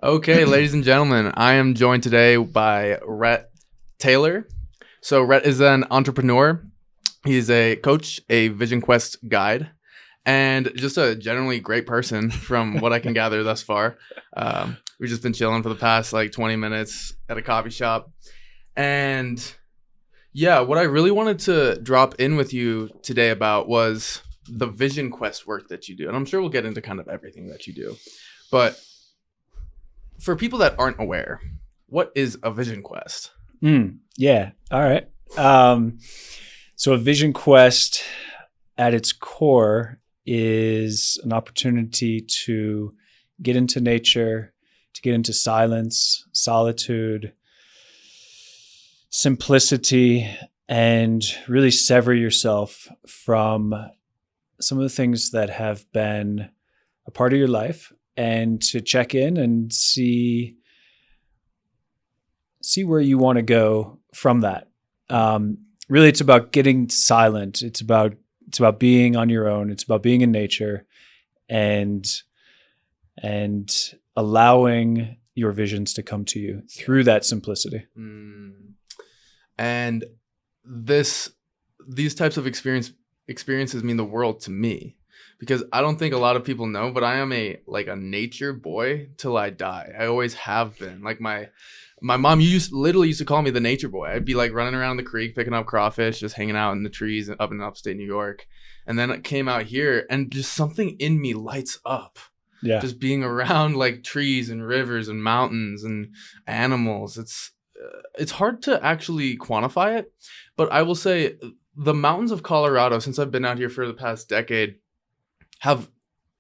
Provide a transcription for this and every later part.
Okay, ladies and gentlemen, I am joined today by Ret Taylor. So Ret is an entrepreneur. He's a coach, a Vision Quest guide, and just a generally great person from what I can gather thus far. We've just been chilling for the past 20 minutes at a coffee shop. And yeah, what I really wanted to drop in with you today about was the Vision Quest work that you do. And I'm sure we'll get into kind of everything that you do. But for people that aren't aware, what is a Vision Quest? Yeah. All right. So a Vision Quest at its core is an opportunity to get into nature, to get into silence, solitude, simplicity, and really sever yourself from some of the things that have been a part of your life, and to check in and see where you want to go from that. Really, it's about getting silent. It's about being on your own. It's about being in nature and allowing your visions to come to you through that simplicity. And these types of experiences mean the world to me, because I don't think a lot of people know, but I am a nature boy till I die. I always have been. My mom literally used to call me the nature boy. I'd be running around the creek, picking up crawfish, just hanging out in the trees up in upstate New York. And then it came out here and just something in me lights up. Yeah. Just being around trees and rivers and mountains and animals. It's hard to actually quantify it, but I will say the mountains of Colorado, since I've been out here for the past decade, have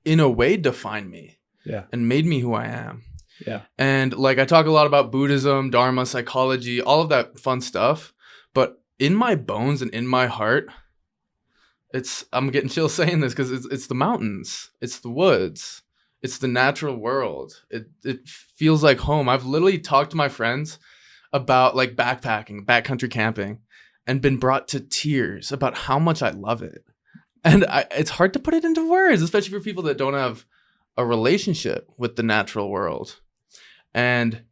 in a way defined me. Yeah. And made me who I am. Yeah. And I talk a lot about Buddhism, Dharma, psychology, all of that fun stuff. But in my bones and in my heart, I'm getting chills saying this because it's the mountains, it's the woods, it's the natural world. It feels like home. I've literally talked to my friends about backpacking, backcountry camping, and been brought to tears about how much I love it. And it's hard to put it into words, especially for people that don't have a relationship with the natural world. And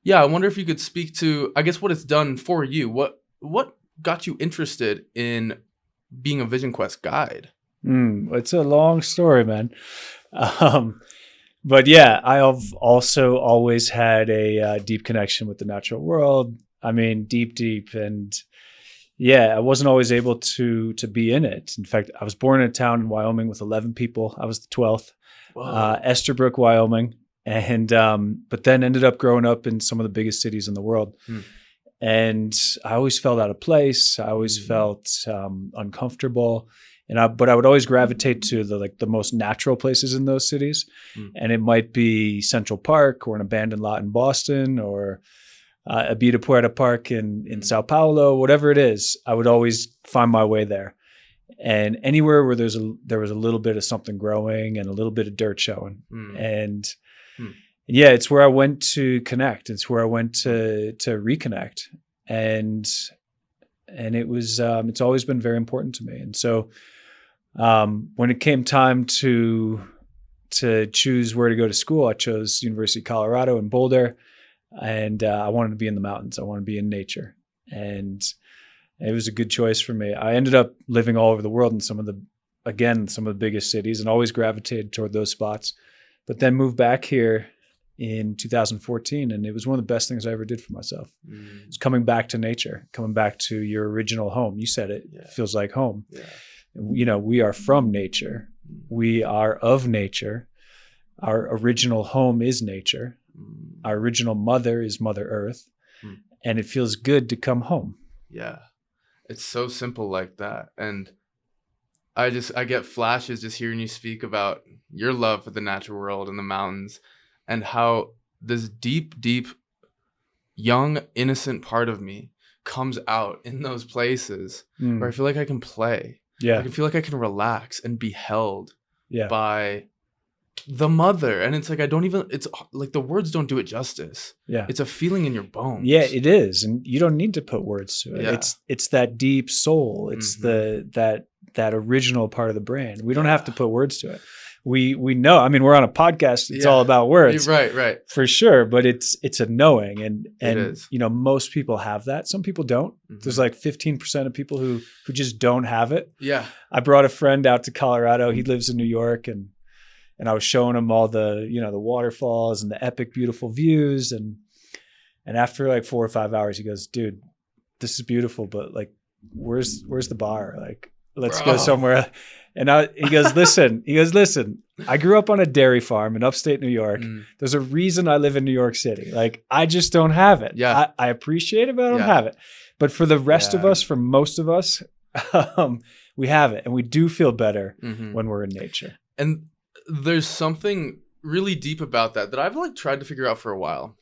yeah, I wonder if you could speak to, I guess, what it's done for you. What got you interested in being a Vision Quest guide? It's a long story, man. But yeah, I've also always had a deep connection with the natural world. I mean, deep. And yeah, I wasn't always able to be in it. In fact, I was born in a town in Wyoming with 11 people. I was the 12th. Esterbrook, Wyoming. And but then ended up growing up in some of the biggest cities in the world. And I always felt out of place. I always felt uncomfortable. But I would always gravitate to the most natural places in those cities. And it might be Central Park or an abandoned lot in Boston or Abita Puerto Park in Sao Paulo, whatever it is. I would always find my way there. And anywhere where there was a little bit of something growing and a little bit of dirt showing. And yeah, it's where I went to connect. It's where I went to reconnect. And it was, it's always been very important to me. And so when it came time to choose where to go to school, I chose University of Colorado in Boulder. And I wanted to be in the mountains. I wanted to be in nature. And it was a good choice for me. I ended up living all over the world in some of the biggest cities, and always gravitated toward those spots. But then moved back here in 2014, and it was one of the best things I ever did for myself. It's coming back to nature, coming back to your original home. You said it. Yeah. It feels like home. Yeah. We are from nature. We are of nature. Our original home is nature. Our original mother is Mother Earth. And it feels good to come home. Yeah. It's so simple like that. And I get flashes just hearing you speak about your love for the natural world and the mountains, and how this deep, young, innocent part of me comes out in those places where I feel like I can play. Yeah. I can feel like I can relax and be held by the mother. And it's it's the words don't do it justice. Yeah. It's a feeling in your bones. Yeah, it is. And you don't need to put words to it. Yeah. It's that deep soul. It's that original part of the brain. We don't have to put words to it. we know. I mean, we're on a podcast. It's all about words, right, for sure. But it's a knowing, and It is. you know, most people have that. Some people don't. There's like 15% of people who just don't have it. Yeah. I brought a friend out to Colorado. He lives in New York, and I was showing him all the, you know, the waterfalls and the epic, beautiful views, and after like 4 or 5 hours, he goes, "Dude, this is beautiful, but like, where's the bar? Like, let's go somewhere." And he goes, listen, I grew up on a dairy farm in upstate New York. There's a reason I live in New York City. Like, I just don't have it. Yeah. I appreciate it, but I don't have it. But for the rest of us, for most of us, we have it. And we do feel better when we're in nature. And there's something really deep about that I've like tried to figure out for a while.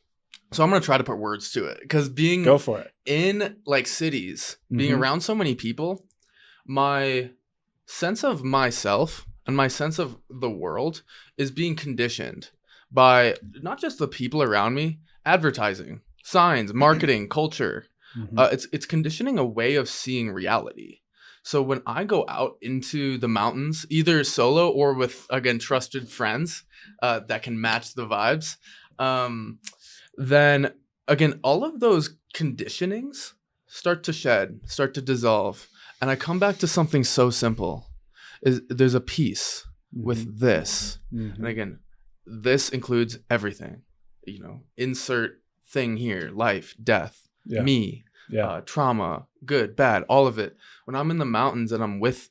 So I'm going to try to put words to it, because being Go for it. in like cities, being around so many people, my sense of myself and my sense of the world is being conditioned by not just the people around me, advertising, signs, marketing, culture. It's conditioning a way of seeing reality. So when I go out into the mountains, either solo or with, again, trusted friends that can match the vibes, then again, all of those conditionings start to shed, start to dissolve. And I come back to something so simple. There's a peace with this. And again, this includes everything. You know, insert thing here, life, death, me, trauma, good, bad, all of it. When I'm in the mountains and I'm with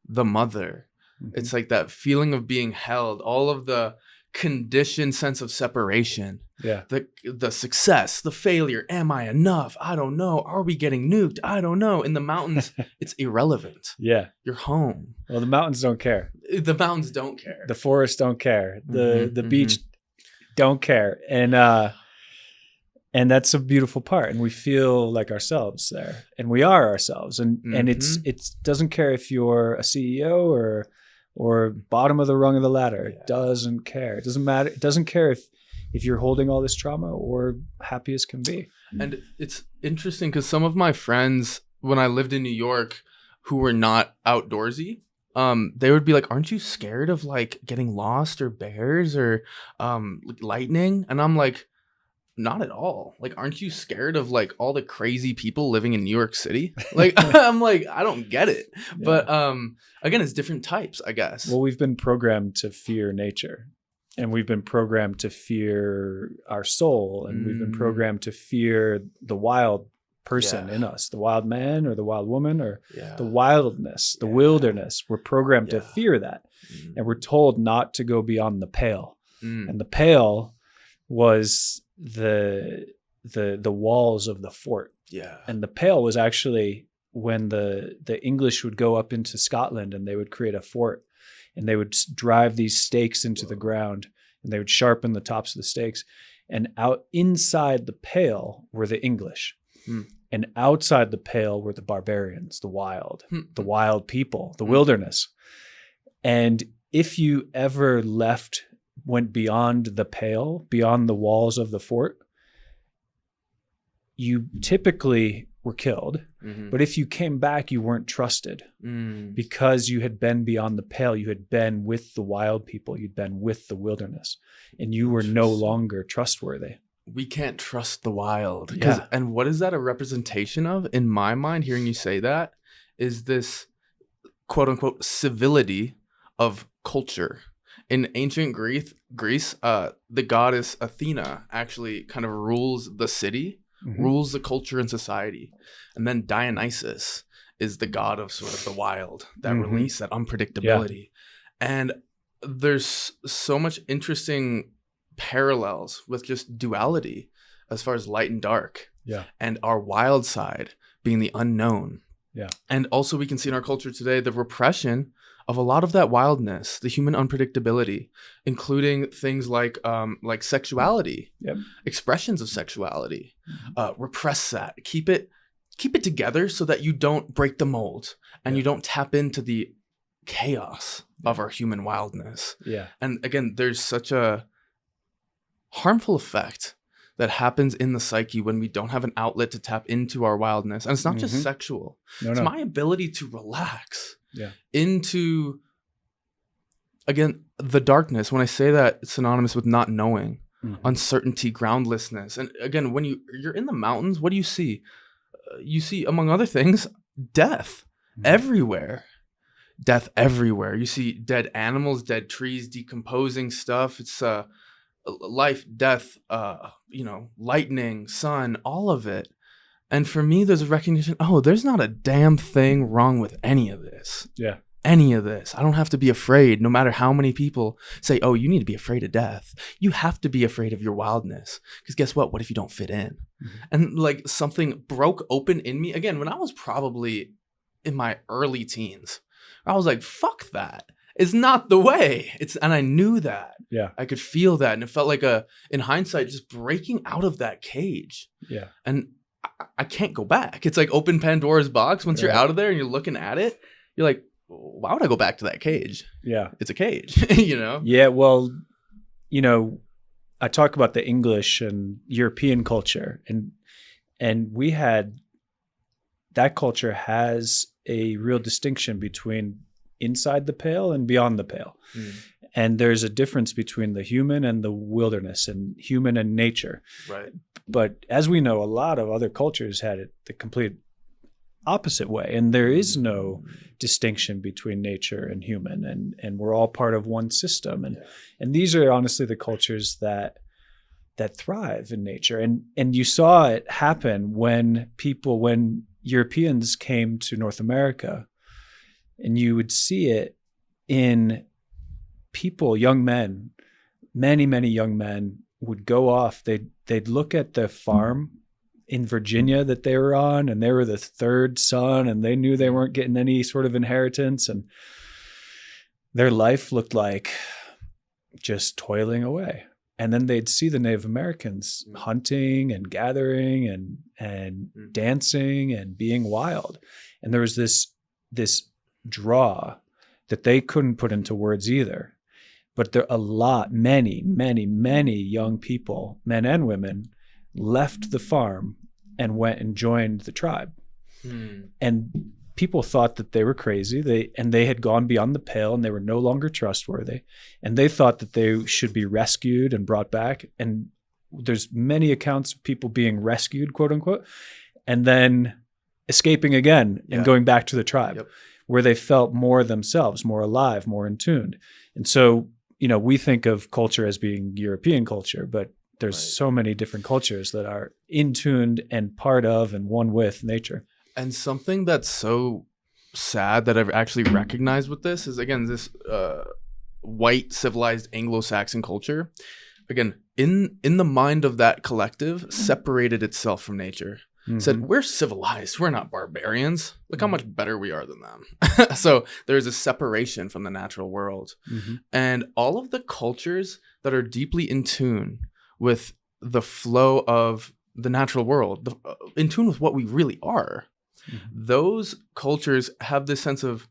the mother, it's like that feeling of being held, all of the conditioned sense of separation. The success, the failure. Am I enough? I don't know. Are we getting nuked? I don't know. In the mountains, it's irrelevant. You're home. Well, the mountains don't care. The mountains don't care. The forests don't care. The beach don't care. And that's a beautiful part. And we feel like ourselves there. And we are ourselves. And it doesn't care if you're a CEO or bottom of the rung of the ladder. It doesn't care. It doesn't matter. It doesn't care if you're holding all this trauma or happy as can be. And it's interesting because some of my friends, when I lived in New York, who were not outdoorsy, they would be like, "Aren't you scared of like getting lost or bears or lightning?" And I'm like, "Not at all. Like, aren't you scared of like all the crazy people living in New York City?" Like, I'm like, I don't get it. But again, it's different types, I guess. Well, we've been programmed to fear nature. And we've been programmed to fear our soul. And we've been programmed to fear the wild person in us, the wild man or the wild woman or the wildness, the wilderness. We're programmed to fear that. And we're told not to go beyond the pale. And the pale was the walls of the fort. And the pale was actually when the English would go up into Scotland and they would create a fort. And they would drive these stakes into the ground, and they would sharpen the tops of the stakes. And out inside the pale were the English. And outside the pale were the barbarians, the wild people, the wilderness. And if you ever went beyond the pale, beyond the walls of the fort, you typically were killed. But if you came back, you weren't trusted because you had been beyond the pale. You had been with the wild people. You'd been with the wilderness, and you were no longer trustworthy. We can't trust the wild. And what is that a representation of? In my mind, hearing you say that, is this quote unquote civility of culture. In ancient Greece, the goddess Athena actually kind of rules the city, rules the culture and society. And then Dionysus is the god of sort of the wild, that release, that unpredictability. And there's so much interesting parallels with just duality as far as light and dark. And our wild side being the unknown. And also we can see in our culture today the repression of a lot of that wildness, the human unpredictability, including things like sexuality, expressions of sexuality. Repress that. Keep it together so that you don't break the mold and you don't tap into the chaos of our human wildness. And again, there's such a harmful effect that happens in the psyche when we don't have an outlet to tap into our wildness. And it's not just sexual. It's my ability to relax into again, the darkness, when I say that, it's synonymous with not knowing, Mhm. uncertainty, groundlessness. And again, when you're in the mountains, what do you see? You see, among other things, death everywhere. Death everywhere. You see dead animals, dead trees, decomposing stuff. It's life, death, lightning, sun, all of it. And for me, there's a recognition, oh, there's not a damn thing wrong with any of this. Yeah. Any of this. I don't have to be afraid, no matter how many people say, oh, you need to be afraid of death. You have to be afraid of your wildness. Because guess what? What if you don't fit in? Mm-hmm. And like something broke open in me. Again, when I was probably in my early teens, I was like, fuck that. It's not the way. And I knew that. Yeah. I could feel that. And it felt like in hindsight, just breaking out of that cage. Yeah. And I can't go back. It's like open Pandora's box. Once you're out of there and you're looking at it, you're like, why would I go back to that cage? Yeah. It's a cage, Yeah. Well, I talk about the English and European culture, and we had, that culture has a real distinction between inside the pale and beyond the pale. And there's a difference between the human and the wilderness, and human and nature. Right. But as we know, a lot of other cultures had it the complete opposite way, and there is no distinction between nature and human, and we're all part of one system, and these are honestly the cultures that thrive in nature, and you saw it happen when Europeans came to North America, and you would see it in people, young men, many young men would go off, they'd look at the farm in Virginia that they were on, and they were the third son, and they knew they weren't getting any sort of inheritance, and their life looked like just toiling away. And then they'd see the Native Americans hunting and gathering and dancing and being wild. And there was this draw that they couldn't put into words either. But many young people, men and women, left the farm and went and joined the tribe. And people thought that they were crazy. They had gone beyond the pale, and they were no longer trustworthy. And they thought that they should be rescued and brought back. And there's many accounts of people being rescued, quote unquote, and then escaping again and going back to the tribe, where they felt more themselves, more alive, more in tune. And so, we think of culture as being European culture, but there's so many different cultures that are in tuned and part of and one with nature. And something that's so sad that I've actually recognized with this is, again, this white civilized Anglo-Saxon culture, again, in the mind of that collective, separated itself from nature. Said, we're civilized, we're not barbarians. Look how much better we are than them. So there's a separation from the natural world. And all of the cultures that are deeply in tune with the flow of the natural world, in tune with what we really are, those cultures have this sense of,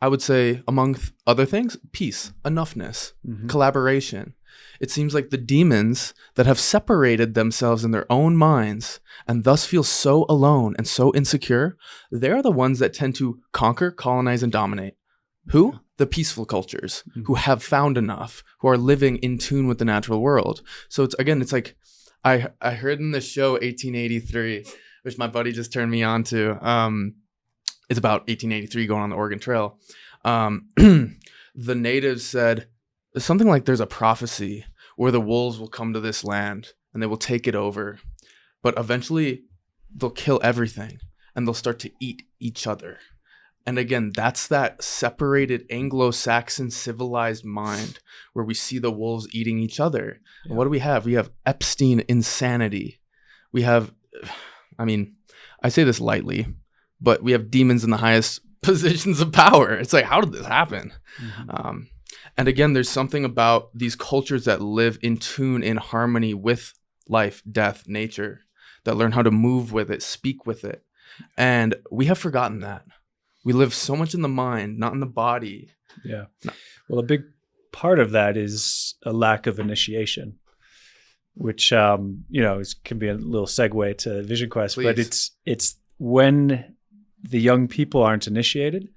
I would say, among other things, peace, enoughness, collaboration. It seems like the demons that have separated themselves in their own minds and thus feel so alone and so insecure, they're the ones that tend to conquer, colonize, and dominate. Who? The peaceful cultures who have found enough, who are living in tune with the natural world. So it's like, I heard in the show 1883, which my buddy just turned me on to. It's about 1883 going on the Oregon Trail. The natives said something like, there's a prophecy where the wolves will come to this land and they will take it over, but eventually they'll kill everything and they'll start to eat each other. And again, that's that separated Anglo-Saxon civilized mind where we see the wolves eating each other. And what do we have? We have Epstein insanity. We have, I say this lightly, but we have demons in the highest positions of power. It's like, how did this happen? And again, there's something about these cultures that live in tune, in harmony with life, death, nature, that learn how to move with it, speak with it. And we have forgotten that. We live so much in the mind, not in the body. Yeah. Well, a big part of that is a lack of initiation, which, can be a little segue to Vision Quest. Please. But it's when the young people aren't initiated,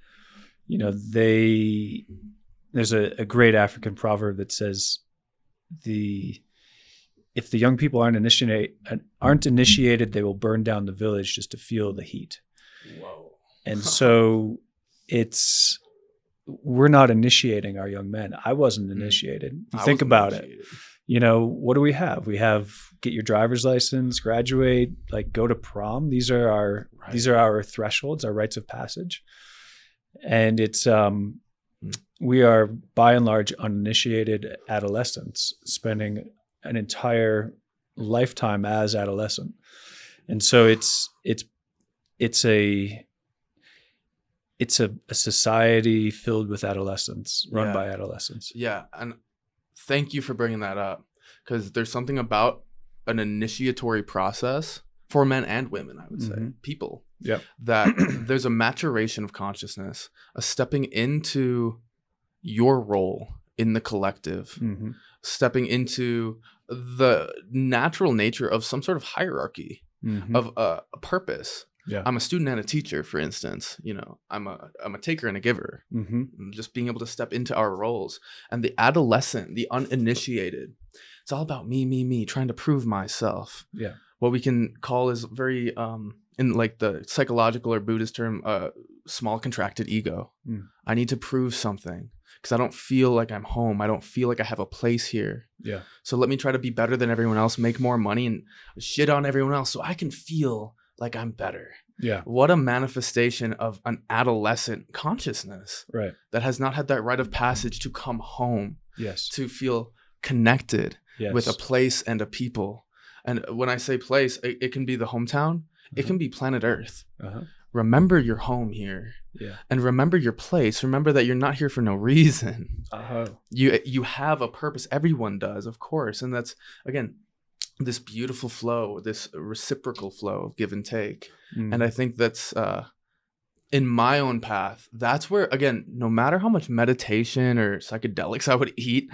there's a great African proverb that says if the young people aren't initiated, they will burn down the village just to feel the heat. Whoa. And so we're not initiating our young men. I wasn't initiated. You think about it. You know, what do we have? We have get your driver's license, graduate, like go to prom. These are our thresholds, our rites of passage. And it's we are by and large uninitiated adolescents spending an entire lifetime as adolescent. And so it's a society filled with adolescents, run by adolescents. Yeah. And thank you for bringing that up, because there's something about an initiatory process for men and women, I would say, people, that there's a maturation of consciousness, a stepping into your role in the collective, stepping into the natural nature of some sort of hierarchy, of a purpose. Yeah. I'm a student and a teacher, for instance. You know, I'm a taker and a giver. Just being able to step into our roles. And the adolescent, the uninitiated, it's all about me, trying to prove myself. Yeah. What we can call is very, in like the psychological or Buddhist term, small contracted ego. I need to prove something because I don't feel like I'm home. I don't feel like I have a place here. Yeah. So let me try to be better than everyone else, make more money, and shit on everyone else so I can feel like I'm better. Yeah. What a manifestation of an adolescent consciousness. Right. That has not had that rite of passage to come home. Yes. To feel connected with a place and a people. And when I say place, it can be the hometown. It can be planet Earth. Remember your home here. Yeah. And remember your place. Remember that you're not here for no reason. You have a purpose. Everyone does, of course. And that's, again, this beautiful flow, this reciprocal flow of give and take. And I think that's in my own path, that's where, again, no matter how much meditation or psychedelics I would eat,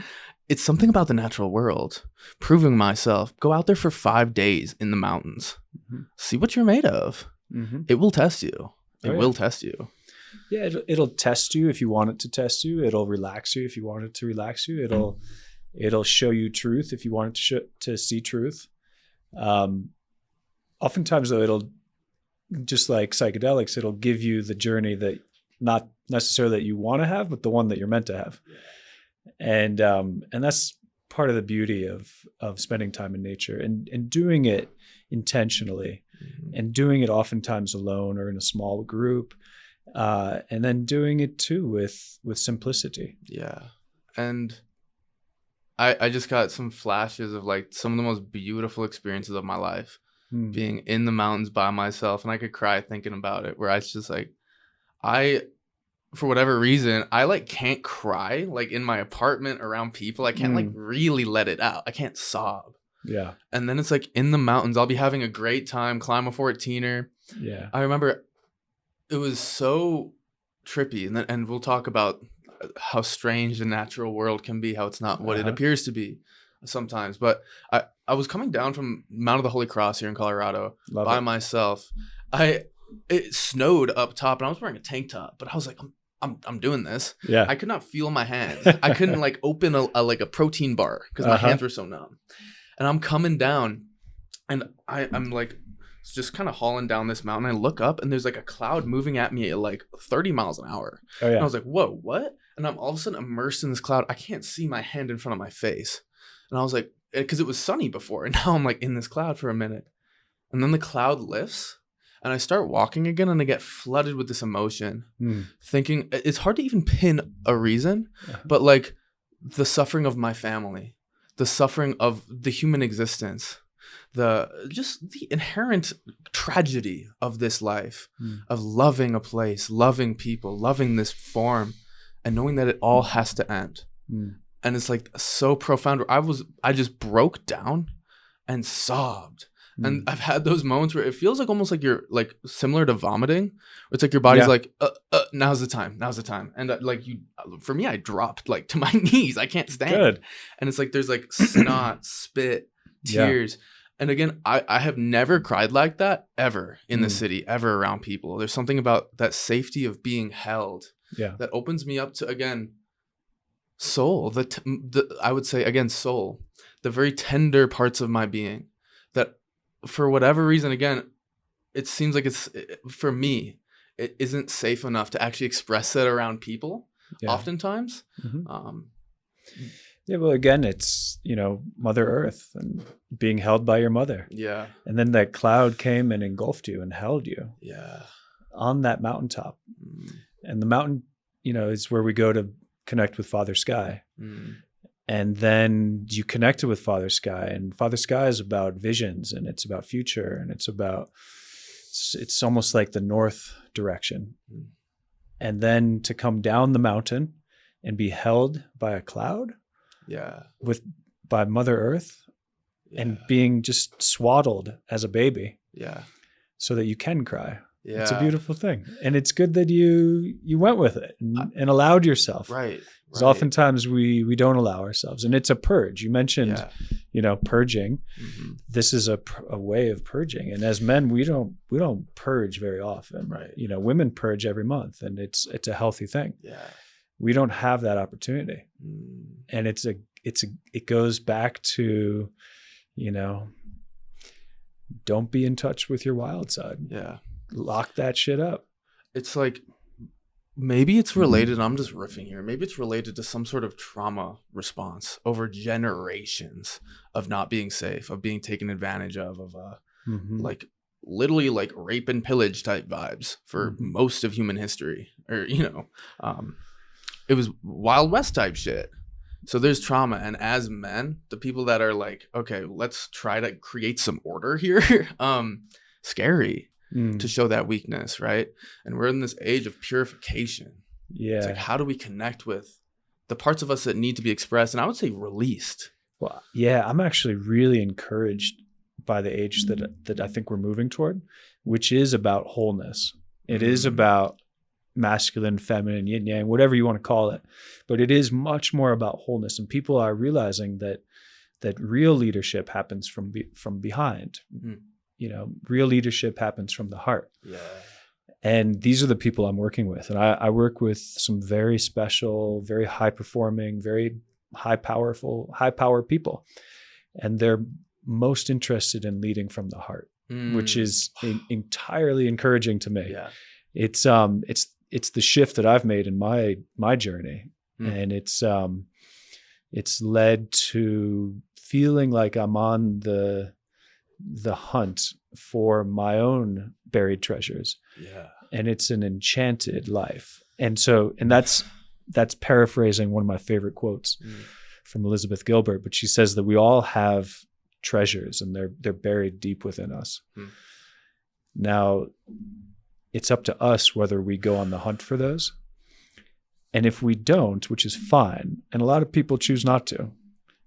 it's something about the natural world, proving myself. Go out there for 5 days in the mountains. See what you're made of. It will test you. It will test you. Yeah, it'll test you if you want it to test you. It'll relax you if you want it to relax you. It'll show you truth if you want it to see truth. Oftentimes, though, it'll, just like psychedelics, it'll give you the journey that not necessarily that you want to have, but the one that you're meant to have. And that's part of the beauty of spending time in nature and doing it intentionally, and doing it oftentimes alone or in a small group, and then doing it too with simplicity. Yeah, and I just got some flashes of like some of the most beautiful experiences of my life, being in the mountains by myself, and I could cry thinking about it, where I was just like, for whatever reason, I like can't cry like in my apartment around people. I can't like really let it out. I can't sob. Yeah. And then it's like in the mountains, I'll be having a great time, climb a 14er. Yeah. I remember it was so trippy, and we'll talk about how strange the natural world can be, how it's not what it appears to be sometimes. But I was coming down from Mount of the Holy Cross here in Colorado by myself. It snowed up top, and I was wearing a tank top, but I was like, I'm doing this. Yeah. I could not feel my hands. I couldn't like open a protein bar because my hands were so numb. And I'm coming down, and I'm like just kind of hauling down this mountain. I look up, and there's like a cloud moving at me at like 30 miles an hour. Oh, yeah. And I was like, whoa, what? And I'm all of a sudden immersed in this cloud. I can't see my hand in front of my face. And I was like, because it was sunny before, and now I'm like in this cloud for a minute. And then the cloud lifts, and I start walking again, and I get flooded with this emotion, thinking it's hard to even pin a reason, but like the suffering of my family, the suffering of the human existence, the inherent tragedy of this life, of loving a place, loving people, loving this form, and knowing that it all has to end. And it's like so profound. I just broke down and sobbed. And I've had those moments where it feels like almost like you're like similar to vomiting. Where it's like your body's like, now's the time. And for me, I dropped like to my knees. I can't stand. Good. And it's like there's like snot, spit, tears. Yeah. And again, I have never cried like that ever in the city, ever around people. There's something about that safety of being held that opens me up to, again, soul, I would say again, soul, the very tender parts of my being that for whatever reason, again, it seems like for me, it isn't safe enough to actually express it around people oftentimes. Yeah, well, again, it's, Mother Earth and being held by your mother. Yeah. And then that cloud came and engulfed you and held you. Yeah. On that mountaintop. And the mountain, is where we go to connect with Father Sky. And then you connected with Father Sky, and Father Sky is about visions, and it's about future, and it's almost like the north direction. And then to come down the mountain and be held by a cloud, by Mother Earth, and being just swaddled as a baby, so that you can cry. Yeah. It's a beautiful thing. And it's good that you went with it and allowed yourself. Right. Because oftentimes we don't allow ourselves. And it's a purge. You mentioned, purging. This is a way of purging. And as men, we don't purge very often. Right. Women purge every month, and it's a healthy thing. Yeah. We don't have that opportunity. And it goes back to, don't be in touch with your wild side. Yeah. Lock that shit up. It's like, maybe it's related, I'm just riffing here, maybe it's related to some sort of trauma response over generations of not being safe, of being taken advantage of like literally like rape and pillage type vibes for most of human history, or it was Wild West type shit. So there's trauma, and as men, the people that are like, okay, let's try to create some order here, scary. To show that weakness, right? And we're in this age of purification. Yeah. It's like, how do we connect with the parts of us that need to be expressed? And I would say released. Well, yeah, I'm actually really encouraged by the age that I think we're moving toward, which is about wholeness. It is about masculine, feminine, yin yang, whatever you want to call it. But it is much more about wholeness. And people are realizing that real leadership happens from behind. Real leadership happens from the heart. Yeah. And these are the people I'm working with. And I work with some very special, very high performing, very high power people. And they're most interested in leading from the heart, which is entirely encouraging to me. Yeah. It's the shift that I've made in my journey. And it's led to feeling like I'm on the hunt for my own buried treasures. Yeah. And it's an enchanted life. And that's paraphrasing one of my favorite quotes from Elizabeth Gilbert, but she says that we all have treasures and they're buried deep within us. Now, it's up to us whether we go on the hunt for those. And if we don't, which is fine, and a lot of people choose not to,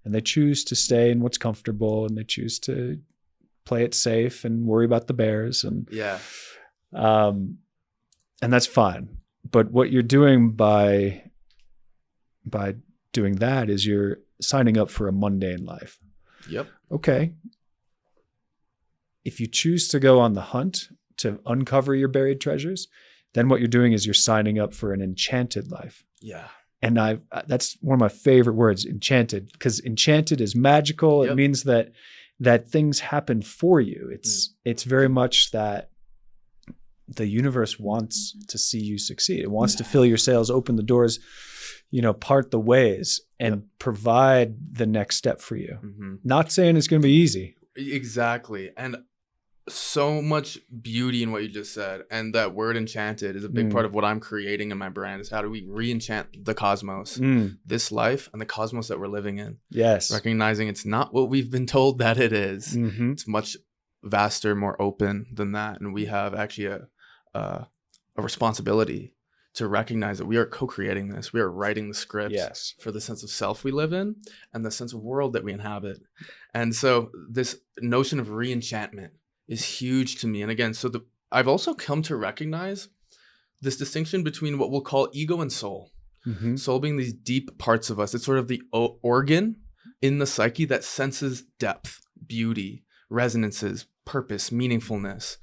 and they choose to stay in what's comfortable, and they choose to play it safe and worry about the bears, and that's fine. But what you're doing by doing that is you're signing up for a mundane life. Yep. Okay. If you choose to go on the hunt to uncover your buried treasures, then what you're doing is you're signing up for an enchanted life. Yeah. And that's one of my favorite words, enchanted, because enchanted is magical. Yep. It means that things happen for you. It's very much that the universe wants to see you succeed. It wants to fill your sails, open the doors, part the ways, and provide the next step for you. Not saying it's going to be easy. Exactly. And so much beauty in what you just said. And that word enchanted is a big part of what I'm creating in my brand, is how do we re-enchant the cosmos, this life and the cosmos that we're living in. Yes. Recognizing it's not what we've been told that it is. It's much vaster, more open than that. And we have actually a responsibility to recognize that we are co-creating this. We are writing the script for the sense of self we live in and the sense of world that we inhabit. And so this notion of re-enchantment is huge to me. And again, I've also come to recognize this distinction between what we'll call ego and soul. Soul being these deep parts of us. It's sort of the organ in the psyche that senses depth, beauty, resonances, purpose, meaningfulness.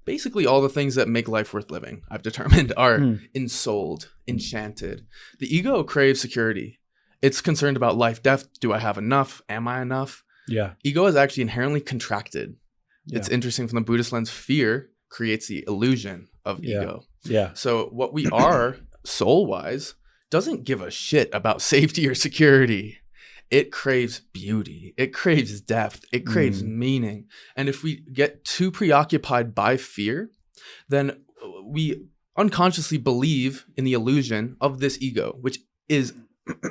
Basically all the things that make life worth living, I've determined, are ensouled, enchanted. The ego craves security. It's concerned about life, death. Do I have enough? Am I enough? Yeah. Ego is actually inherently contracted. Yeah. It's interesting from the Buddhist lens. Fear creates the illusion of ego. Yeah. So what we are soul-wise doesn't give a shit about safety or security. It craves beauty. It craves depth. It craves meaning. And if we get too preoccupied by fear, then we unconsciously believe in the illusion of this ego, which is,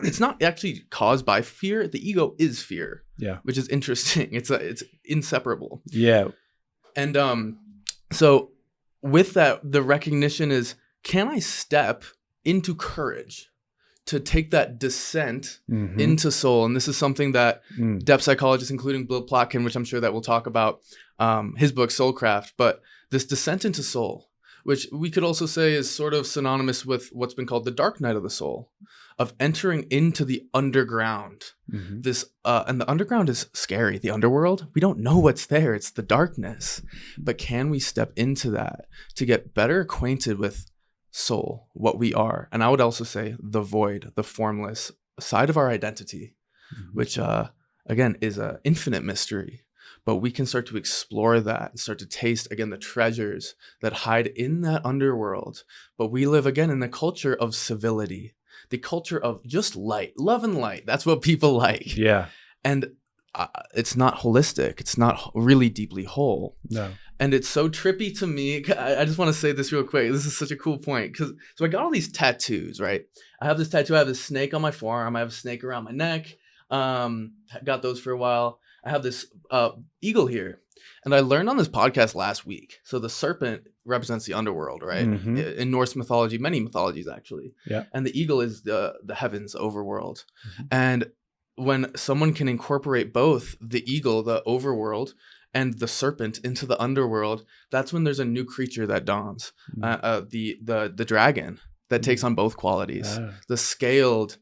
it's not actually caused by fear. The ego is fear. Yeah. Which is interesting. It's inseparable. Yeah. And so with that, the recognition is, can I step into courage to take that descent into soul? And this is something that depth psychologists, including Bill Plotkin, which I'm sure that we'll talk about, his book Soulcraft, but this descent into soul, which we could also say is sort of synonymous with what's been called the dark night of the soul, of entering into the underground. This and the underground is scary. The underworld, we don't know what's there. It's the darkness. But can we step into that to get better acquainted with soul, what we are? And I would also say the void, the formless side of our identity, which again is an infinite mystery. But we can start to explore that and start to taste, again, the treasures that hide in that underworld. But we live, again, in the culture of civility, the culture of just light, love and light. That's what people like. Yeah. And it's not holistic. It's not really deeply whole. No. And it's so trippy to me. I just want to say this real quick. This is such a cool point. So I got all these tattoos, right? I have this tattoo. I have this snake on my forearm. I have a snake around my neck. Got those for a while. I have this eagle here. And I learned on this podcast last week. So the serpent represents the underworld, right? In Norse mythology, many mythologies actually. Yeah. And the eagle is the heavens, overworld. And when someone can incorporate both the eagle, the overworld, and the serpent into the underworld, that's when there's a new creature that dawns. The dragon that takes on both qualities. The scaled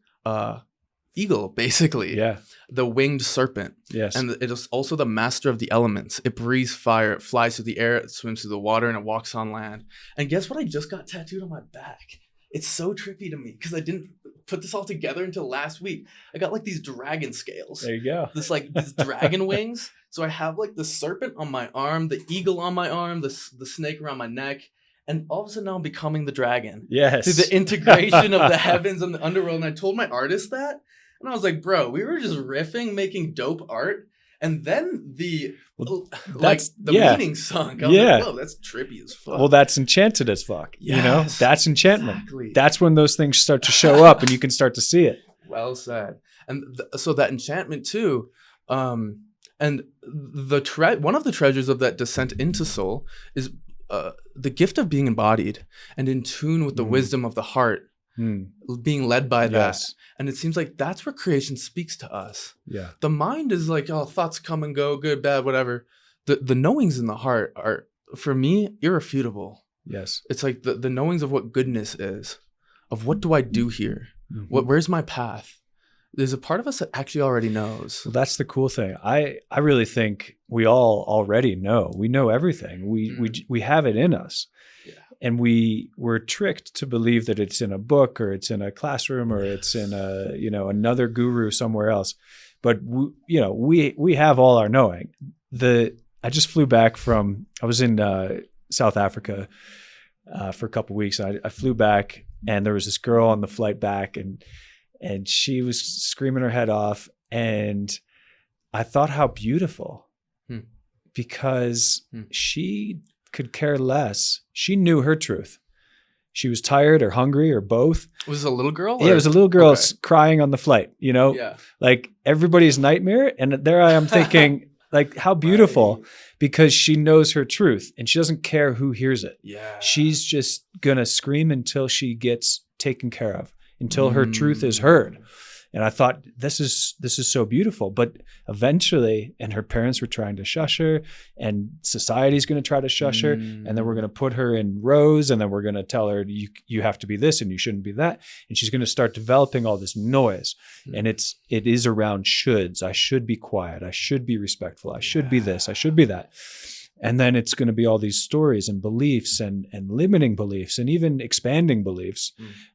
eagle, basically. Yeah. The winged serpent. Yes. And it is also the master of the elements. It breathes fire, it flies through the air, it swims through the water, and it walks on land. And guess what I just got tattooed on my back? It's so trippy to me because I didn't put this all together until last week. I got like these dragon scales. There you go. These dragon wings. So I have like the serpent on my arm, the eagle on my arm, the snake around my neck. And all of a sudden now I'm becoming the dragon. Yes. Through the integration of the heavens and the underworld. And I told my artist that. And I was like, bro, we were just riffing, making dope art. And then the meaning sunk. I was like, whoa, that's trippy as fuck. Well, that's enchanted as fuck. Yes, you know, that's enchantment. Exactly. That's when those things start to show up and you can start to see it. Well said. And so that enchantment too, and one of the treasures of that descent into soul is the gift of being embodied and in tune with the wisdom of the heart, being led by that. Yes. And it seems like that's where creation speaks to us. Yeah. The mind is like, oh, thoughts come and go, good, bad, whatever. The knowings in the heart are, for me, irrefutable. Yes. It's like the knowings of what goodness is, of what do I do here? Where's my path? There's a part of us that actually already knows. Well, that's the cool thing. I really think we all already know. We know everything. We have it in us. Yeah. And we're tricked to believe that it's in a book or it's in a classroom or it's in another guru somewhere else. But we have all our knowing. I just flew back I was in South Africa for a couple of weeks. I flew back and there was this girl on the flight back and she was screaming her head off. And I thought how beautiful because she could care less. She knew her truth. She was tired or hungry or both. Was it a little girl? Yeah, it was a little girl crying on the flight, Yeah. like everybody's nightmare. And there I am thinking like how beautiful because she knows her truth and she doesn't care who hears it. Yeah. She's just going to scream until she gets taken care of, until her truth is heard. And I thought, this is so beautiful. But eventually, and her parents were trying to shush her, and society's going to try to shush her, and then we're going to put her in rows, and then we're going to tell her, you have to be this, and you shouldn't be that. And she's going to start developing all this noise. And it is around shoulds. I should be quiet. I should be respectful. I should be this. I should be that. And then it's going to be all these stories and beliefs and limiting beliefs and even expanding beliefs.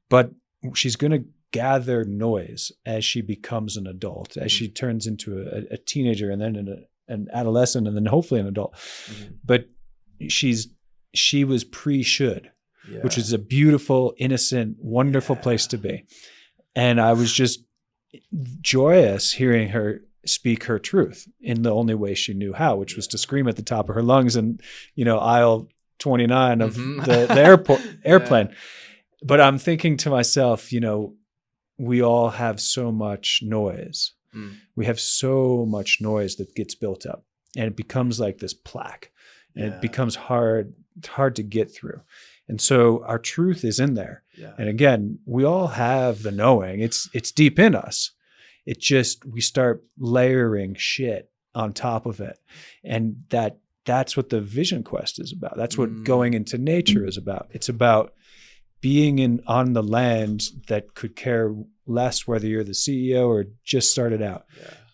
But she's going to gather noise as she becomes an adult, as she turns into a teenager and then an adolescent and then hopefully an adult. But she was pre-should, which is a beautiful, innocent, wonderful place to be. And I was just joyous hearing her speak her truth in the only way she knew how, which was to scream at the top of her lungs in, aisle 29 of the airplane. But I'm thinking to myself, we all have so much noise. We have so much noise that gets built up, and it becomes like this plaque, and it becomes hard to get through. And so our truth is in there. And again, we all have the knowing. It's deep in us. It just, we start layering shit on top of it. And that's what the vision quest is about. That's what going into nature is about. It's about being on the land that could care less whether you're the CEO or just started out,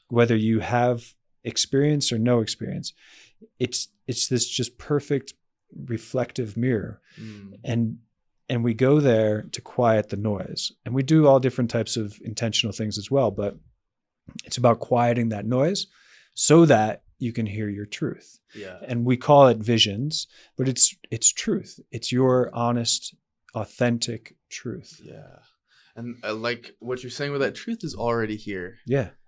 whether you have experience or no experience. It's this just perfect reflective mirror. And we go there to quiet the noise. And we do all different types of intentional things as well, but it's about quieting that noise so that you can hear your truth. And we call it visions, but it's truth. It's your honest, authentic truth. And like what you're saying with that, truth is already here.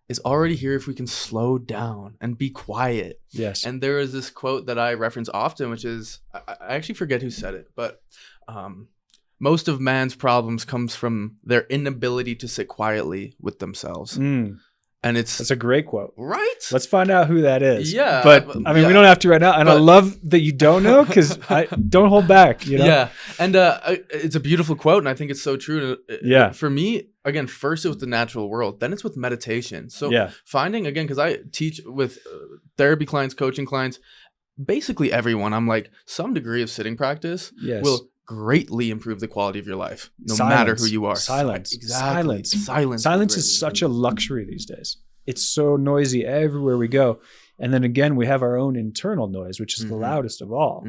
It's already here if we can slow down and be quiet. And there is this quote that I reference often, which is, I actually forget who said it, but most of man's problems comes from their inability to sit quietly with themselves. And that's a great quote, right? Let's find out who that is. But I mean, we don't have to right now. And I love that you don't know, because I don't hold back. And it's a beautiful quote, and I think it's so true. For me, again, first it was the natural world, then it's with meditation. So finding, again, because I teach with therapy clients, coaching clients, basically everyone. I'm like, some degree of sitting practice will greatly improve the quality of your life, no matter who you are. Silence. Exactly. Silence is such a luxury these days. It's so noisy everywhere we go. And then again, we have our own internal noise, which is the loudest of all.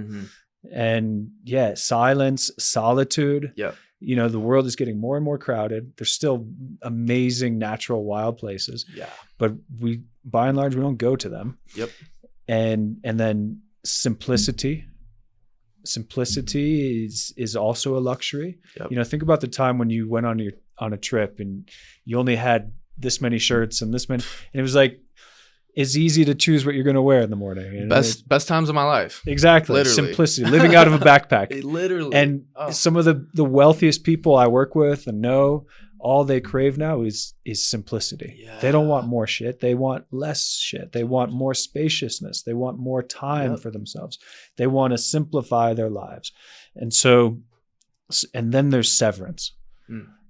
And silence, solitude. The world is getting more and more crowded. There's still amazing natural wild places. But by and large, we don't go to them. And then simplicity. Simplicity is also a luxury. Think about the time when you went on a trip and you only had this many shirts and this many, and it was like, it's easy to choose what you're going to wear in the morning. Best times of my life. Exactly. Literally. Simplicity, living out of a backpack. Literally. And some of the wealthiest people I work with and know, all they crave now is simplicity. They don't want more shit. They want less shit. They want more spaciousness. They want more time for themselves. They want to simplify their lives. And then there's severance.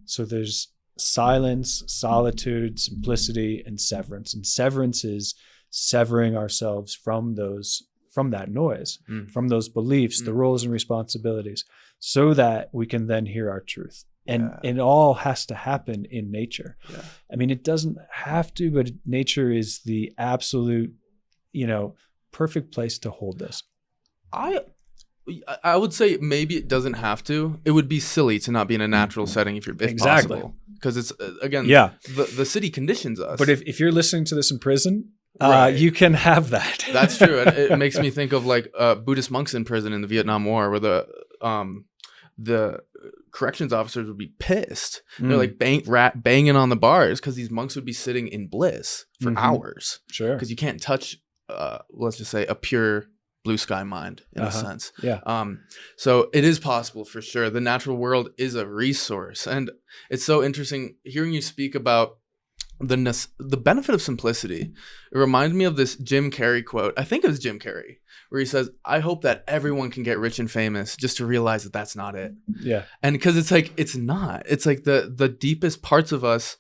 So there's silence, solitude, simplicity, and severance. And severance is severing ourselves from that noise, from those beliefs, the roles and responsibilities, so that we can then hear our truth. And it all has to happen in nature. I mean, it doesn't have to, but nature is the absolute, perfect place to hold this. I would say maybe it doesn't have to. It would be silly to not be in a natural setting if possible. Because it's, again, the city conditions us. But if you're listening to this in prison, you can have that. That's true. And it makes me think of like Buddhist monks in prison in the Vietnam War, where the corrections officers would be pissed. They're like banging on the bars because these monks would be sitting in bliss for hours. Because you can't touch, let's just say, a pure blue sky mind in a sense. So it is possible for sure. The natural world is a resource, and it's so interesting hearing you speak about the benefit of simplicity. It reminds me of this Jim Carrey quote. I think it was Jim Carrey, where he says, I hope that everyone can get rich and famous, just to realize that that's not it. And because it's like, it's not. It's like the deepest parts of us,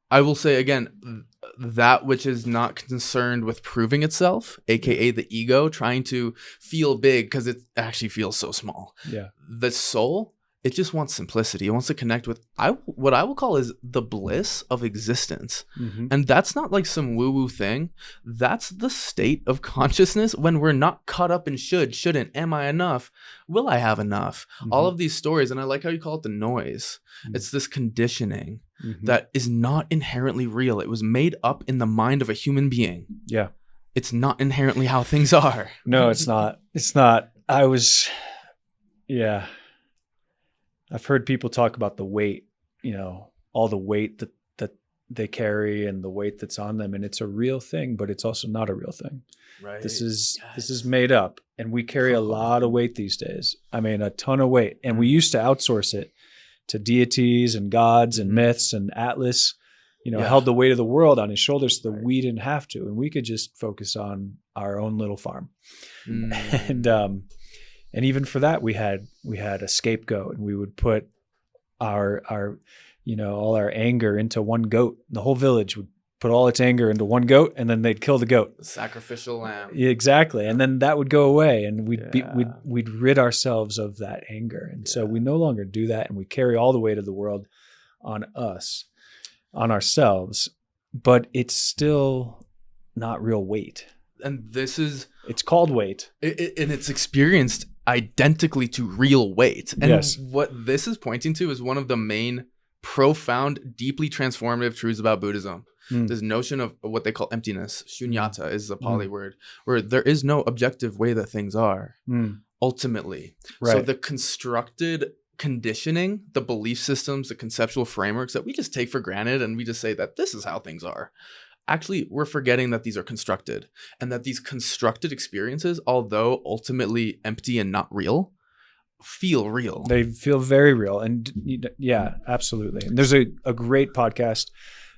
I will say again, that which is not concerned with proving itself, aka the ego, trying to feel big because it actually feels so small. The soul, it just wants simplicity. It wants to connect with what I will call is the bliss of existence. And that's not like some woo-woo thing. That's the state of consciousness when we're not caught up in shouldn't, am I enough? Will I have enough? All of these stories, and I like how you call it the noise. It's this conditioning. that is not inherently real. It was made up in the mind of a human being. Yeah. It's not inherently how things are. No, it's not. It's not. Yeah. I've heard people talk about the weight, all the weight that they carry and the weight that's on them. And it's a real thing, but it's also not a real thing. Right. This is made up. And we carry a lot of weight these days. I mean, a ton of weight. And we used to outsource it to deities and gods and myths, and Atlas, held the weight of the world on his shoulders so that we didn't have to. And we could just focus on our own little farm. And even for that, we had a scapegoat, and we would put our all our anger into one goat. The whole village would put all its anger into one goat, and then they'd kill the goat. Sacrificial lamb. Yeah, exactly. And then that would go away, and we'd rid ourselves of that anger. And so we no longer do that, and we carry all the weight of the world on us, on ourselves, but it's still not real weight. And it's called weight. And it's experienced identically to real weight. And what this is pointing to is one of the main profound, deeply transformative truths about Buddhism. This notion of what they call emptiness, shunyata is the Pali word, where there is no objective way that things are, ultimately. Right. So the constructed conditioning, the belief systems, the conceptual frameworks that we just take for granted, and we just say that this is how things are. Actually, we're forgetting that these are constructed, and that these constructed experiences, although ultimately empty and not real, feel real. They feel very real. And yeah, absolutely. And there's a great podcast,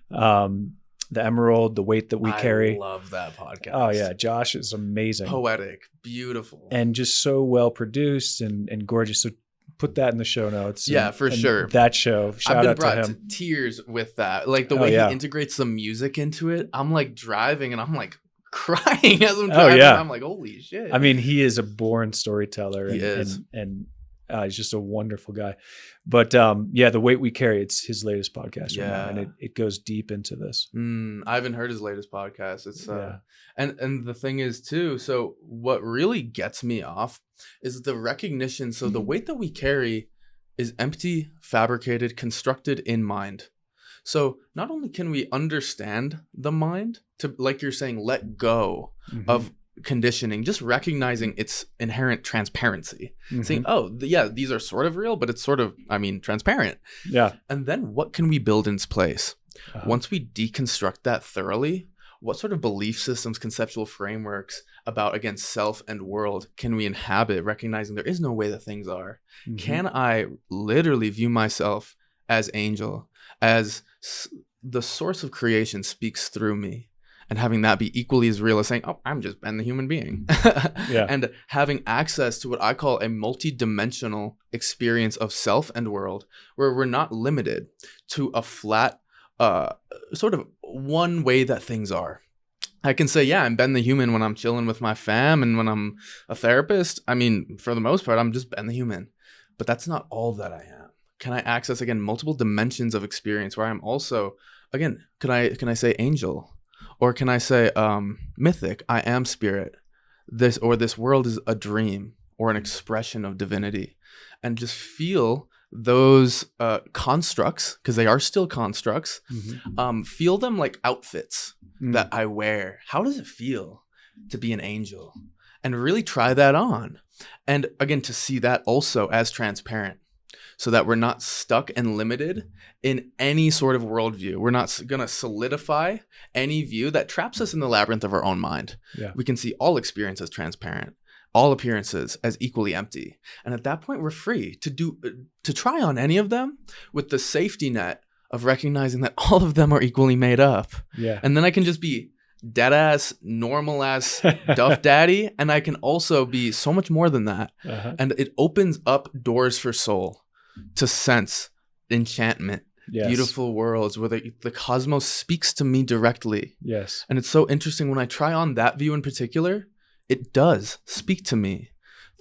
The Emerald, The Weight That We Carry. I love that podcast. Oh yeah. Josh is amazing. Poetic, beautiful. And just so well produced and gorgeous. So put that in the show notes. Yeah, for sure. That show. Shout out to him. I've been brought to tears with that. Like the way he integrates the music into it. I'm like driving and I'm like crying as I'm driving. I'm like, holy shit. I mean, he is a born storyteller. He is. And he's just a wonderful guy. But The Weight We Carry, it's his latest podcast right now, and it goes deep into this. I haven't heard his latest podcast. It's and the thing is too, so what really gets me off is the recognition. So the weight that we carry is empty, fabricated, constructed in mind. So not only can we understand the mind to, like you're saying, let go of conditioning, just recognizing its inherent transparency, saying, these are sort of real, but it's sort of, transparent. Yeah. And then what can we build in its place? Once we deconstruct that thoroughly, what sort of belief systems, conceptual frameworks about, again, self and world can we inhabit, recognizing there is no way that things are? Can I literally view myself as angel, as the source of creation speaks through me? And having that be equally as real as saying, I'm just Ben the human being. And having access to what I call a multi-dimensional experience of self and world, where we're not limited to a flat, sort of one way that things are. I can say, I'm Ben the human when I'm chilling with my fam and when I'm a therapist. For the most part, I'm just Ben the human. But that's not all that I am. Can I access, again, multiple dimensions of experience where I'm also, again, can I say angel? Or can I say mythic? I am spirit. This world is a dream or an expression of divinity, and just feel those constructs, because they are still constructs. Feel them like outfits that I wear. How does it feel to be an angel? And really try that on, and again to see that also as transparent. So that we're not stuck and limited in any sort of worldview. We're not going to solidify any view that traps us in the labyrinth of our own mind. We can see all experience as transparent, all appearances as equally empty. And at that point, we're free to try on any of them with the safety net of recognizing that all of them are equally made up. And then I can just be dead ass, normal ass Duff Daddy. And I can also be so much more than that. And it opens up doors for soul to sense enchantment, beautiful worlds where the cosmos speaks to me directly. And it's so interesting when I try on that view in particular, it does speak to me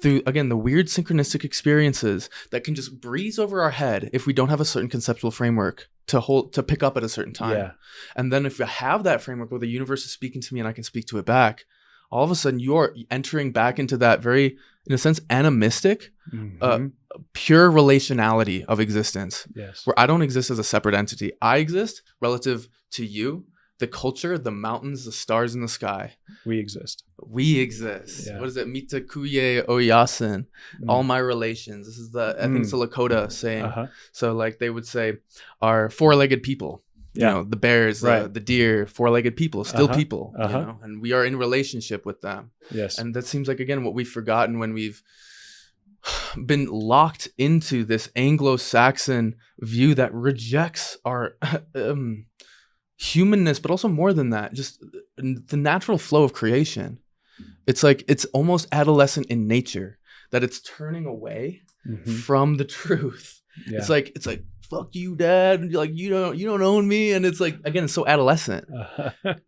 through, again, the weird synchronistic experiences that can just breeze over our head if we don't have a certain conceptual framework to pick up at a certain time. And then if I have that framework where the universe is speaking to me and I can speak to it back, all of a sudden you're entering back into that very in a sense, animistic, Mm-hmm. pure relationality of existence, Yes. where I don't exist as a separate entity. I exist relative to you, the culture, the mountains, the stars in the sky. We exist. We exist. Yeah. What is it? Mitakuye Oyasin. All Mm. my relations. This is I think it's a Lakota saying. Uh-huh. So like they would say, are four-legged people. You Yeah. know, the bears, Right. the deer, four-legged people, still Uh-huh. people, Uh-huh. you know, and we are in relationship with them. Yes. And that seems like, again, what we've forgotten when we've been locked into this Anglo-Saxon view that rejects our humanness, but also more than that, just the natural flow of creation. It's like it's almost adolescent in nature that it's turning away Mhm. from the truth. Yeah. It's like fuck you, dad. Like you don't own me, and it's like, again, it's so adolescent.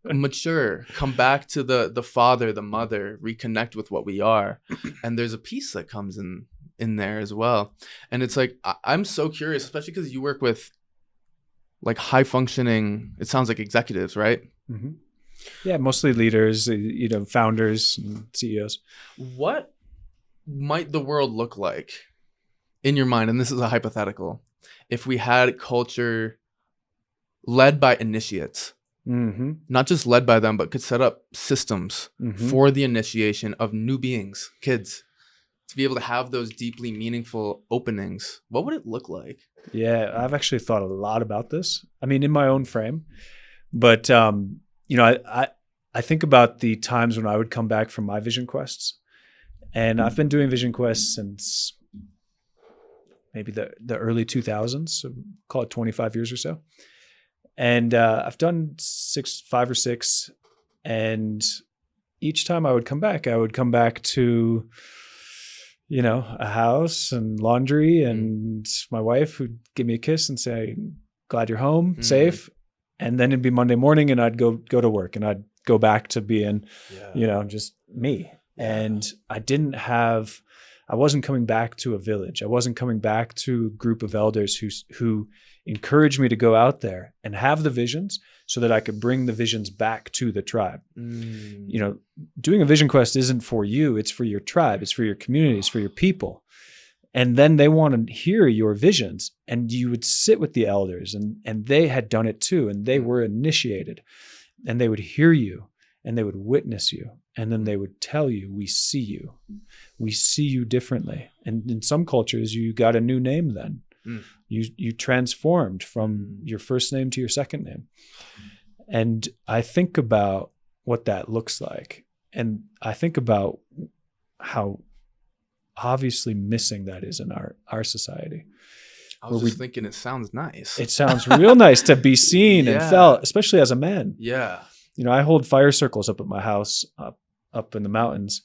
Mature, come back to the father, the mother, reconnect with what we are, and there's a piece that comes in there as well. And it's like I'm so curious, especially because you work with like high functioning, it sounds like executives, right? Mhm. Yeah, mostly leaders, founders and CEOs. What might the world look like in your mind, and this is a hypothetical, if we had culture led by initiates? Mm-hmm. Not just led by them, but could set up systems Mm-hmm. for the initiation of new beings, kids, to be able to have those deeply meaningful openings. What would it look like? Yeah, I've actually thought a lot about this. I mean, in my own frame, but I think about the times when I would come back from my vision quests, and I've been doing vision quests since maybe the early 2000s, so call it 25 years or so. And I've done 5 or 6, and each time I would come back to, a house and laundry and my wife who'd give me a kiss and say, glad you're home, safe. And then it'd be Monday morning and I'd go to work and I'd go back to being, just me. Yeah. And I wasn't coming back to a village. I wasn't coming back to a group of elders who encouraged me to go out there and have the visions so that I could bring the visions back to the tribe. Doing a vision quest isn't for you. It's for your tribe. It's for your community. It's for your people. And then they want to hear your visions, and you would sit with the elders and they had done it too. And they were initiated, and they would hear you and they would witness you. And then they would tell you, we see you. We see you differently. And in some cultures, you got a new name then. You transformed from your first name to your second name. And I think about what that looks like. And I think about how obviously missing that is in our society. I was just thinking it sounds nice. It sounds real nice to be seen and felt, especially as a man. Yeah. I hold fire circles up at my house up in the mountains,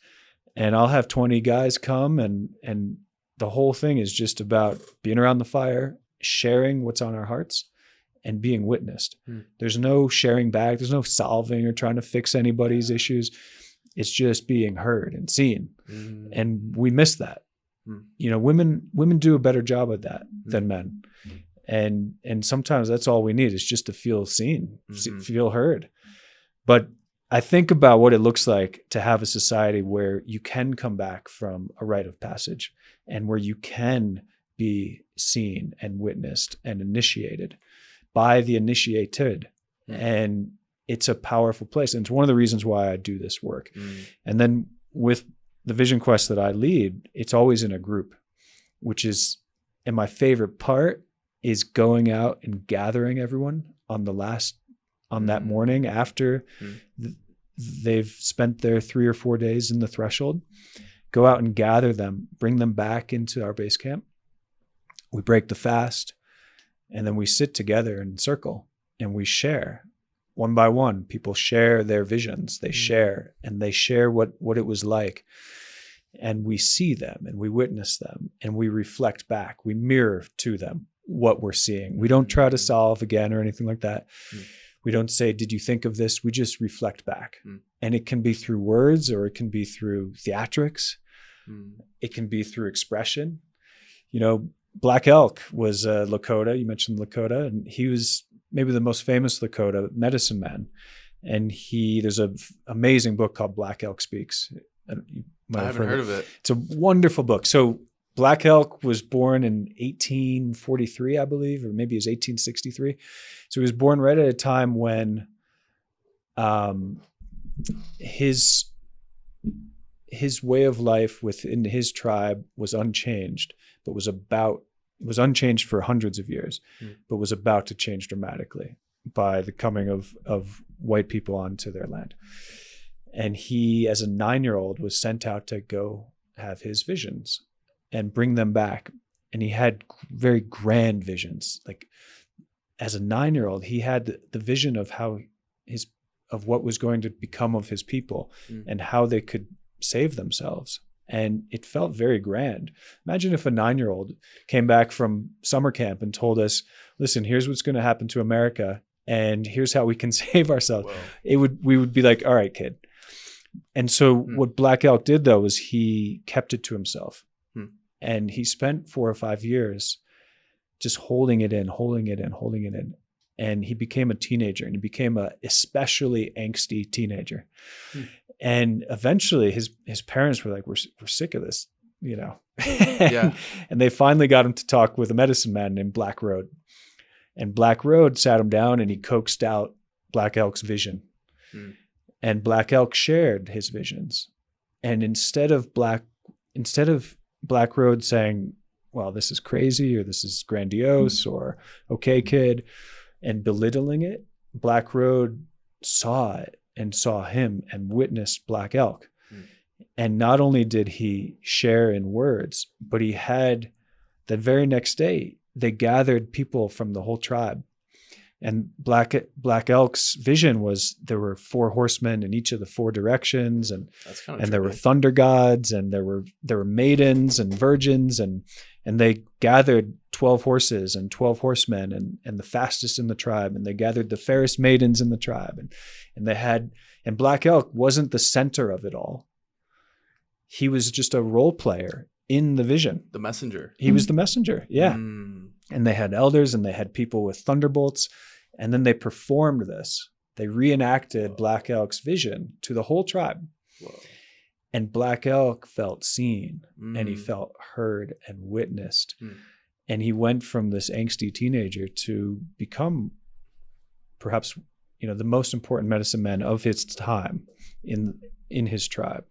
and I'll have 20 guys come, and the whole thing is just about being around the fire, sharing what's on our hearts, and being witnessed. There's no sharing back. There's no solving or trying to fix anybody's issues. It's just being heard and seen. And we miss that. Women do a better job at that than men. And sometimes that's all we need is just to feel seen, feel heard. But I think about what it looks like to have a society where you can come back from a rite of passage and where you can be seen and witnessed and initiated by the initiated. And it's a powerful place. And it's one of the reasons why I do this work. And then with the vision quest that I lead, it's always in a group, and my favorite part is going out and gathering everyone on that morning after they've spent their 3 or 4 days in the threshold. Go out and gather them, bring them back into our base camp. We break the fast, and then we sit together in a circle and we share. One by one, people share their visions. They share what it was like. And we see them and we witness them and we reflect back. We mirror to them what we're seeing. We don't try to solve again or anything like that. We don't say, did you think of this? We just reflect back. And it can be through words, or it can be through theatrics. It can be through expression. Black Elk was a Lakota. You mentioned Lakota, and he was maybe the most famous Lakota medicine man. And there's an amazing book called Black Elk Speaks. You might I have haven't heard of it. It's a wonderful book. So Black Elk was born in 1843, I believe, or maybe it was 1863. So he was born right at a time when his way of life within his tribe was unchanged, but was unchanged for hundreds of years, but was about to change dramatically by the coming of white people onto their land. And he, as a 9-year-old, was sent out to go have his visions and bring them back. And he had very grand visions. Like as a 9-year-old, he had the vision of of what was going to become of his people and how they could save themselves. And it felt very grand. Imagine if a 9-year-old came back from summer camp and told us, listen, here's what's going to happen to America, and here's how we can save ourselves. Whoa. We would be like, all right, kid. And so what Black Elk did, though, was he kept it to himself. And he spent 4 or 5 years just holding it in. And he became a teenager, and he became a especially angsty teenager. And eventually his parents were like, we're sick of this, you know. And they finally got him to talk with a medicine man named Black Road. And Black Road sat him down, and he coaxed out Black Elk's vision. And Black Elk shared his visions. And instead of Black Road saying, well, this is crazy, or this is grandiose, or okay, kid, and belittling it, Black Road saw it and saw him and witnessed Black Elk. And not only did he share in words, but he had the very next day, they gathered people from the whole tribe. And Black Elk's vision was there were 4 horsemen in each of the 4 directions, and there were thunder gods, and there were maidens and virgins, and they gathered 12 horses and 12 horsemen and the fastest in the tribe, and they gathered the fairest maidens in the tribe, and Black Elk wasn't the center of it all. He was just a role player in the vision. The messenger. He was the messenger. Yeah. And they had elders, and they had people with thunderbolts. And then they performed this. They reenacted Black Elk's vision to the whole tribe. And Black Elk felt seen, and he felt heard and witnessed. And he went from this angsty teenager to become perhaps, you know, the most important medicine man of his time in his tribe.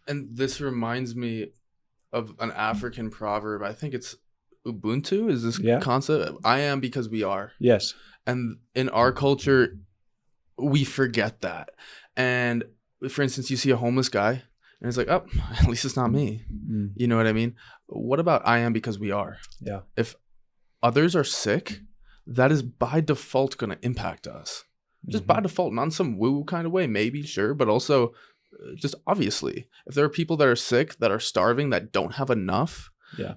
And this reminds me of an African proverb. I think it's Ubuntu is this concept. I am because we are. Yes. And in our culture, we forget that. And for instance, you see a homeless guy and it's like, oh, at least it's not me. You know what I mean? What about I am because we are? Yeah. If others are sick, that is by default going to impact us. Just by default, not in some woo kind of way, maybe, sure, but also just obviously. If there are people that are sick, that are starving, that don't have enough,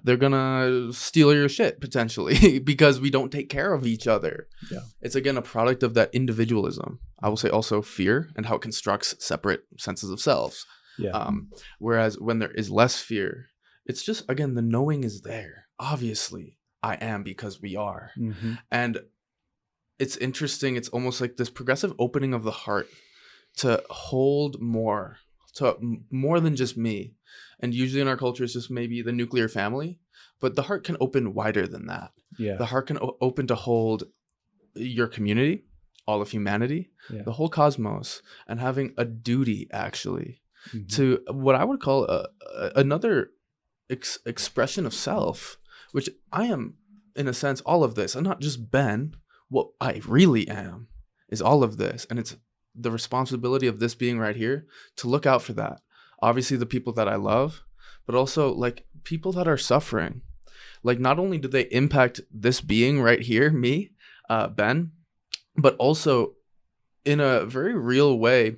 they're gonna steal your shit potentially because we don't take care of each other. It's again a product of that individualism. I will say also fear and how it constructs separate senses of selves. Whereas when there is less fear, it's just again the knowing is there. Obviously, I am because we are. And it's interesting. It's almost like this progressive opening of the heart to hold more than just me. And usually in our culture, it's just maybe the nuclear family, but the heart can open wider than that. The heart can open to hold your community, all of humanity, the whole cosmos, and having a duty actually to what I would call another expression of self, which I am in a sense all of this. I'm not just Ben. What I really am is all of this, and it's the responsibility of this being right here to look out for that. Obviously the people that I love, but also like people that are suffering. Like not only do they impact this being right here, me, Ben, but also in a very real way,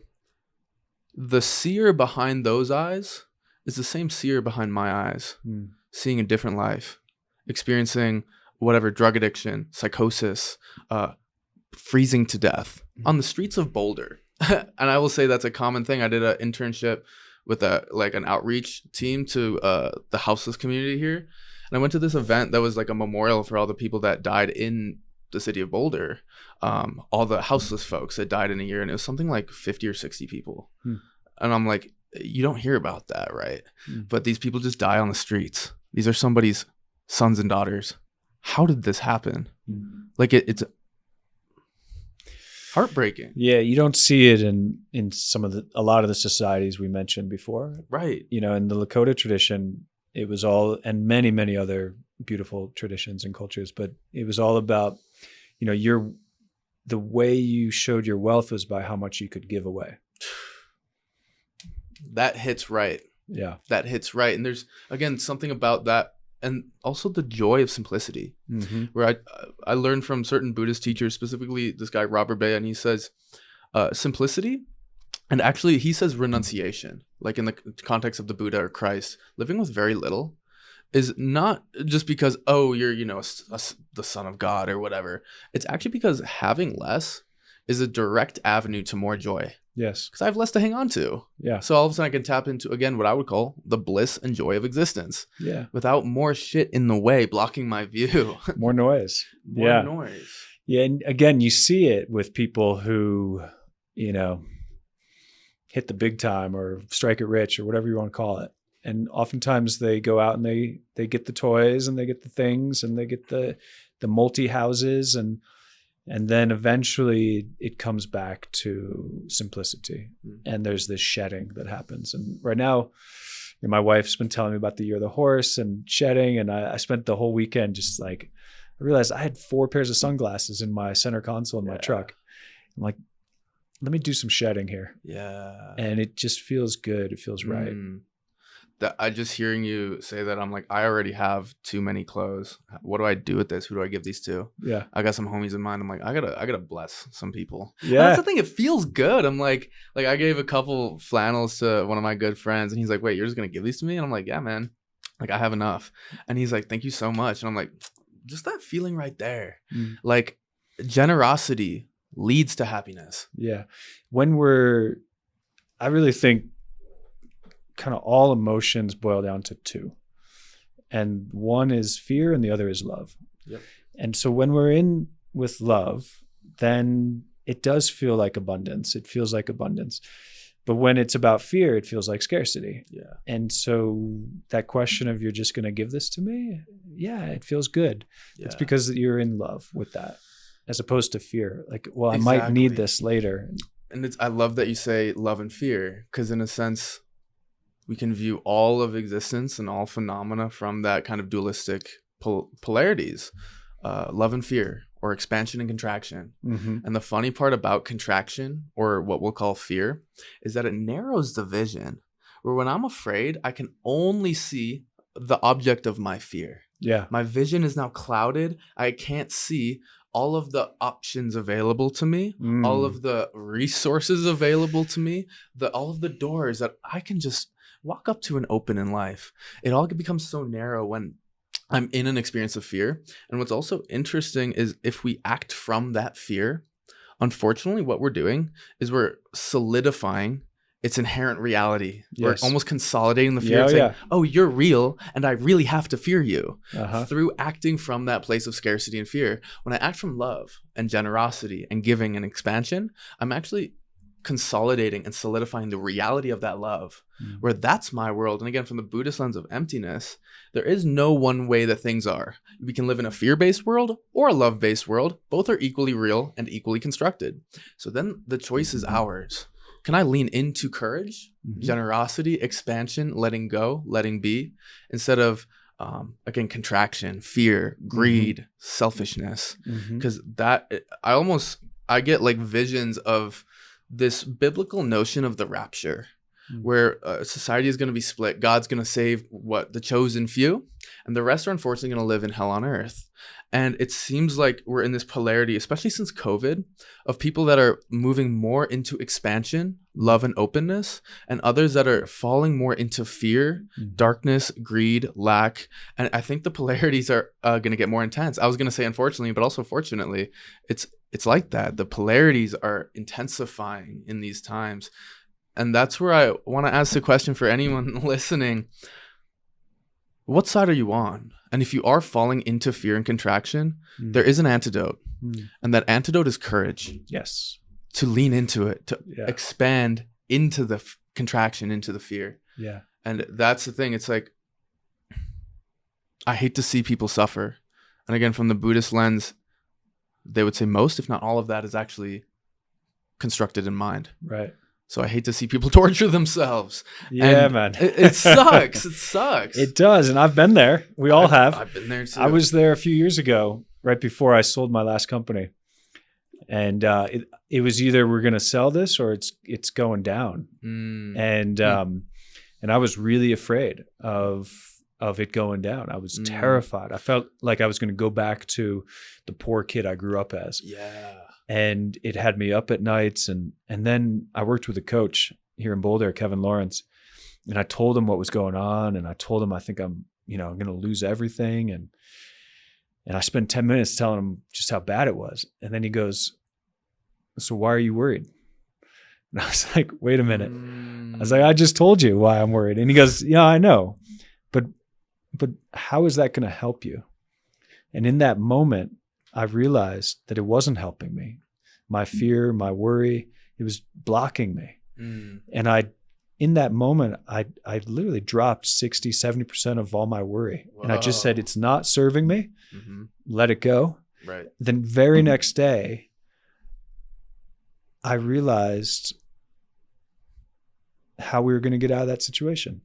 the seer behind those eyes is the same seer behind my eyes, seeing a different life, experiencing whatever drug addiction, psychosis, freezing to death on the streets of Boulder. And I will say that's a common thing. I did an internship with an outreach team to the houseless community here. And I went to this event that was like a memorial for all the people that died in the city of Boulder, all the houseless folks that died in a year. And it was something like 50 or 60 people. And I'm like, you don't hear about that, right? Mm. But these people just die on the streets. These are somebody's sons and daughters. How did this happen? Like it's heartbreaking. Yeah, you don't see it in a lot of the societies we mentioned before. Right. You know, in the Lakota tradition, it was all, and many, many other beautiful traditions and cultures, but it was all about, you know, the way you showed your wealth was by how much you could give away. That hits right. Yeah. That hits right. And there's, again, something about that. And also the joy of simplicity, where I learned from certain Buddhist teachers, specifically this guy, Robert Bay, and he says simplicity. And actually, he says renunciation, like in the context of the Buddha or Christ, living with very little is not just because, oh, you're, you know, the son of God or whatever. It's actually because having less is a direct avenue to more joy. Yes. Because I have less to hang on to. Yeah. So all of a sudden I can tap into, again, what I would call the bliss and joy of existence. Yeah. Without more shit in the way blocking my view. More noise. More noise. Yeah. And again, you see it with people who, you know, hit the big time or strike it rich or whatever you want to call it. And oftentimes they go out and they get the toys and they get the things and they get the multi-houses and then eventually it comes back to simplicity. And there's this shedding that happens. And right now, you know, my wife's been telling me about the year of the horse and shedding. And I spent the whole weekend just like, I realized I had 4 pairs of sunglasses in my center console in my truck. I'm like, let me do some shedding here. Yeah. And it just feels good. It feels right. That I just hearing you say that, I'm like, I already have too many clothes. What do I do with this? Who do I give these to? Yeah. I got some homies in mind. I'm like, I gotta bless some people. Yeah. And that's the thing. It feels good. I'm like I gave a couple flannels to one of my good friends and he's like, wait, you're just gonna give these to me? And I'm like, yeah, man. Like I have enough. And he's like, thank you so much. And I'm like, just that feeling right there. Like generosity leads to happiness. Yeah. I really think kind of all emotions boil down to 2. And one is fear and the other is love. Yep. And so when we're in with love, then it does feel like abundance. It feels like abundance. But when it's about fear, it feels like scarcity. Yeah. And so that question of you're just going to give this to me? Yeah, it feels good. Yeah. It's because you're in love with that as opposed to fear. Like, well, exactly. I might need this later. And I love that you say love and fear, because in a sense, we can view all of existence and all phenomena from that kind of dualistic polarities, love and fear, or expansion and contraction. And the funny part about contraction, or what we'll call fear, is that it narrows the vision. Where when I'm afraid, I can only see the object of my fear. Yeah. My vision is now clouded. I can't see all of the options available to me, all of the resources available to me, all of the doors that I can just walk up to and open in life. It all becomes so narrow when I'm in an experience of fear. And what's also interesting is if we act from that fear, unfortunately, what we're doing is we're solidifying its inherent reality. Yes. We're almost consolidating the fear of saying, oh, you're real and I really have to fear you, through acting from that place of scarcity and fear. When I act from love and generosity and giving and expansion, I'm actually consolidating and solidifying the reality of that love, where that's my world. And again, from the Buddhist lens of emptiness, there is no one way that things are. We can live in a fear-based world or a love-based world. Both are equally real and equally constructed. So then the choice is ours. Can I lean into courage, generosity, expansion, letting go, letting be, instead of, again, contraction, fear, greed, selfishness? Because I get like visions of this biblical notion of the rapture, where society is going to be split. God's going to save the chosen few, and the rest are unfortunately going to live in hell on earth. And it seems like we're in this polarity, especially since COVID, of people that are moving more into expansion, love, and openness, and others that are falling more into fear, darkness, greed, lack. And I think the polarities are going to get more intense. I was going to say unfortunately, but also fortunately, it's like that. The polarities are intensifying in these times. And that's where I want to ask the question for anyone listening. What side are you on? And if you are falling into fear and contraction, there is an antidote. And that antidote is courage. Yes. To lean into it, to expand into the contraction into the fear. Yeah. And that's the thing. It's like, I hate to see people suffer. And again, from the Buddhist lens, they would say most, if not all of that is actually constructed in mind. Right. So I hate to see people torture themselves. Yeah, and man. It sucks. It sucks. It does. And I've been there. We all have. I've been there too. I was there a few years ago, right before I sold my last company. And it was either we're going to sell this or it's going down. And I was really afraid of it going down. I was terrified. I felt like I was going to go back to the poor kid I grew up as. Yeah. And it had me up at nights. And then I worked with a coach here in Boulder, Kevin Lawrence, and I told him what was going on. And I told him, I think I'm going to lose everything. And I spent 10 minutes telling him just how bad it was. And then he goes, so why are you worried? And I was like, wait a minute. I was like, I just told you why I'm worried. And he goes, yeah, I know. But how is that going to help you? And in that moment, I realized that it wasn't helping me. My fear, my worry, it was blocking me. And in that moment, I literally dropped 60, 70% of all my worry. Whoa. And I just said, it's not serving me. Let it go. Right. Then very next day, I realized how we were going to get out of that situation.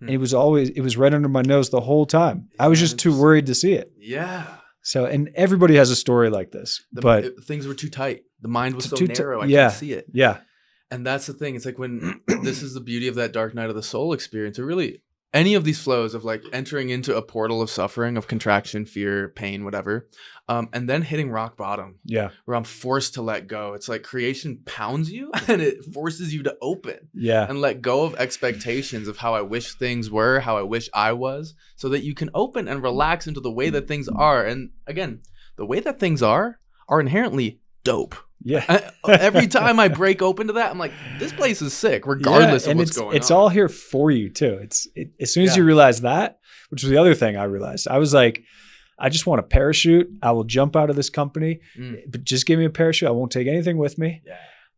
And it was right under my nose the whole time. I was just too worried to see it. Yeah. So, and everybody has a story like this, but things were too tight. The mind was so too narrow. I yeah, couldn't see it. Yeah. And that's the thing. It's like when this is the beauty of that dark night of the soul experience. It really, any of these flows of like entering into a portal of suffering, of contraction, fear, pain, whatever, and then hitting rock bottom. Yeah. Where I'm forced to let go. It's like creation pounds you and it forces you to open. Yeah. And let go of expectations of how I wish things were, how I wish I was, so that you can open and relax into the way that things are. And again, the way that things are inherently dope. Yeah. Every time I break open to that, I'm like, this place is sick, regardless of what's going on. It's all here for you too. As soon as you realize that, which was the other thing I realized, I was like, I just want a parachute. I will jump out of this company, but just give me a parachute. I won't take anything with me,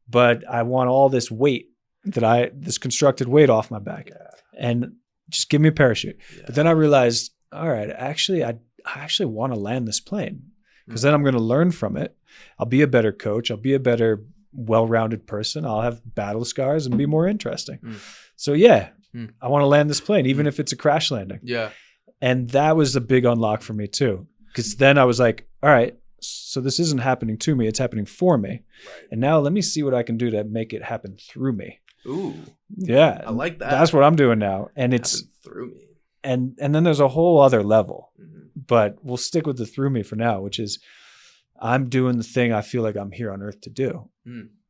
but I want all this weight this constructed weight off my back, and just give me a parachute. But then I realized, all right, I actually want to land this plane. Because then I'm going to learn from it. I'll be a better coach. I'll be a better, well-rounded person. I'll have battle scars and be more interesting. So I want to land this plane, even if it's a crash landing. Yeah. And that was a big unlock for me too. Because then I was like, all right, so this isn't happening to me. It's happening for me. Right. And now let me see what I can do to make it happen through me. Ooh. Yeah. I like that. That's what I'm doing now. And it's through me. And then there's a whole other level. But we'll stick with the through me for now, which is I'm doing the thing I feel like I'm here on earth to do.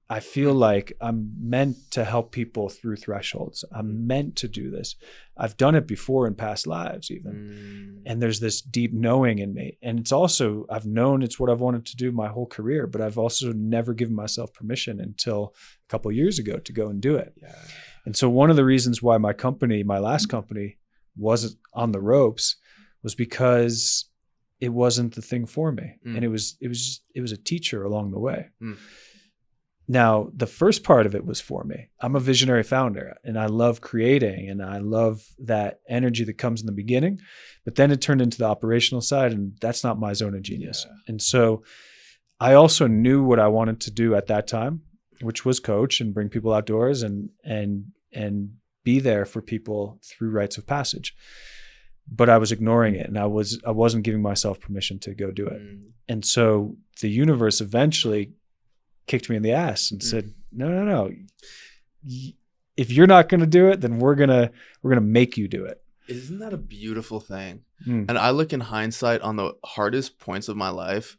I feel like I'm meant to help people through thresholds. I'm meant to do this. I've done it before in past lives even. And there's this deep knowing in me. And it's also, I've known it's what I've wanted to do my whole career, but I've also never given myself permission until a couple of years ago to go and do it. Yeah. And so one of the reasons why my last company wasn't on the ropes was because it wasn't the thing for me. And it was a teacher along the way. Now, the first part of it was for me. I'm a visionary founder and I love creating and I love that energy that comes in the beginning, but then it turned into the operational side and that's not my zone of genius. Yeah. And so I also knew what I wanted to do at that time, which was coach and bring people outdoors and be there for people through rites of passage. But I was ignoring it and I wasn't giving myself permission to go do it. And so the universe eventually kicked me in the ass and said, no. If you're not going to do it, then we're going to make you do it. Isn't that a beautiful thing? And I look in hindsight on the hardest points of my life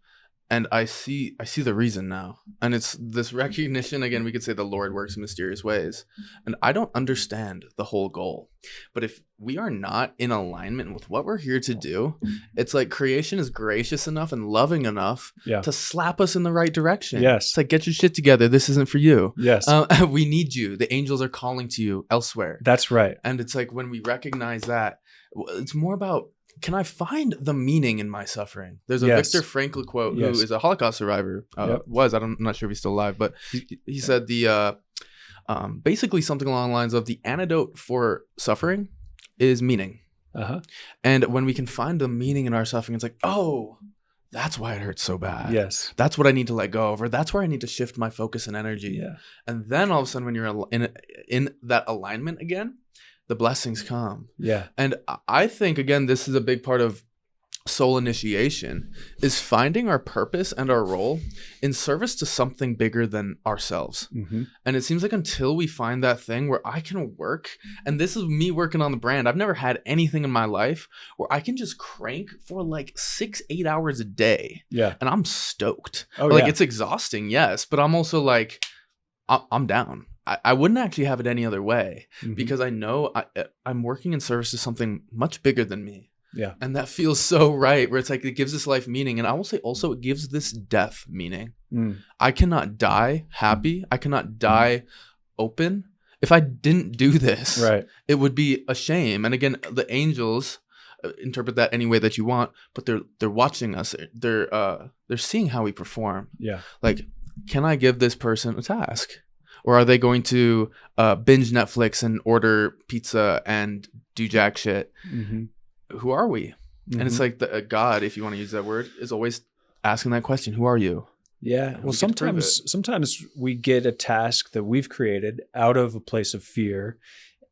and I see the reason now. And it's this recognition, again, we could say the Lord works in mysterious ways. And I don't understand the whole goal. But if we are not in alignment with what we're here to do, it's like creation is gracious enough and loving enough to slap us in the right direction. Yes. It's like, get your shit together. This isn't for you. Yes. We need you. The angels are calling to you elsewhere. That's right. And it's like when we recognize that, it's more about, can I find the meaning in my suffering? There's a Viktor Frankl quote, who is a Holocaust survivor. I'm not sure if he's still alive, but he said basically something along the lines of the antidote for suffering is meaning. And when we can find the meaning in our suffering, it's like, oh, that's why it hurts so bad. Yes. That's what I need to let go of, or that's where I need to shift my focus and energy. Yeah. And then all of a sudden, when you're in that alignment again, the blessings come. Yeah. And I think, again, this is a big part of soul initiation, is finding our purpose and our role in service to something bigger than ourselves. And it seems like until we find that thing where I can work, and this is me working on the brand, I've never had anything in my life where I can just crank for like 6-8 hours a day. Yeah. And I'm stoked. Oh, like, yeah. it's exhausting, yes, but I'm also like, I'm down. I wouldn't actually have it any other way, because I know I'm working in service to something much bigger than me. Yeah. And that feels so right, where it's like it gives this life meaning. And I will say also it gives this death meaning. I cannot die happy. I cannot die open. If I didn't do this, Right. it would be a shame. And again, the angels, interpret that any way that you want, but they're watching us. They're seeing how we perform. Yeah. Like, can I give this person a task? Or are they going to binge Netflix and order pizza and do jack shit? Who are we? And it's like God, if you want to use that word, is always asking that question. Who are you? Yeah. Well, sometimes we get a task that we've created out of a place of fear,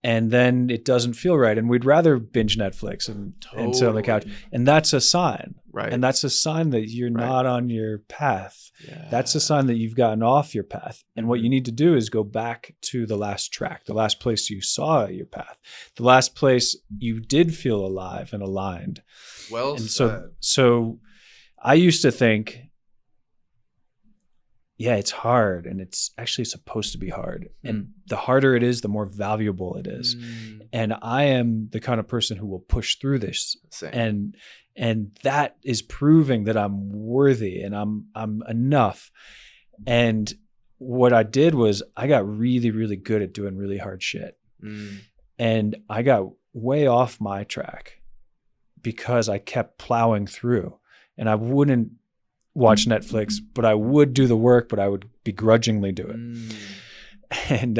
and then it doesn't feel right, and we'd rather binge Netflix and sit on the couch, and that's a sign. Right. And that's a sign that you're not on your path. Yeah. That's a sign that you've gotten off your path. And what you need to do is go back to the last track, the last place you saw your path, the last place you did feel alive and aligned. Well and said. So I used to think, yeah, it's hard, and it's actually supposed to be hard. And the harder it is, the more valuable it is. And I am the kind of person who will push through this. Same. And that is proving that I'm worthy and I'm enough. And what I did was I got really, really good at doing really hard shit. And I got way off my track because I kept plowing through, and I wouldn't watch Netflix, but I would do the work, but I would begrudgingly do it. And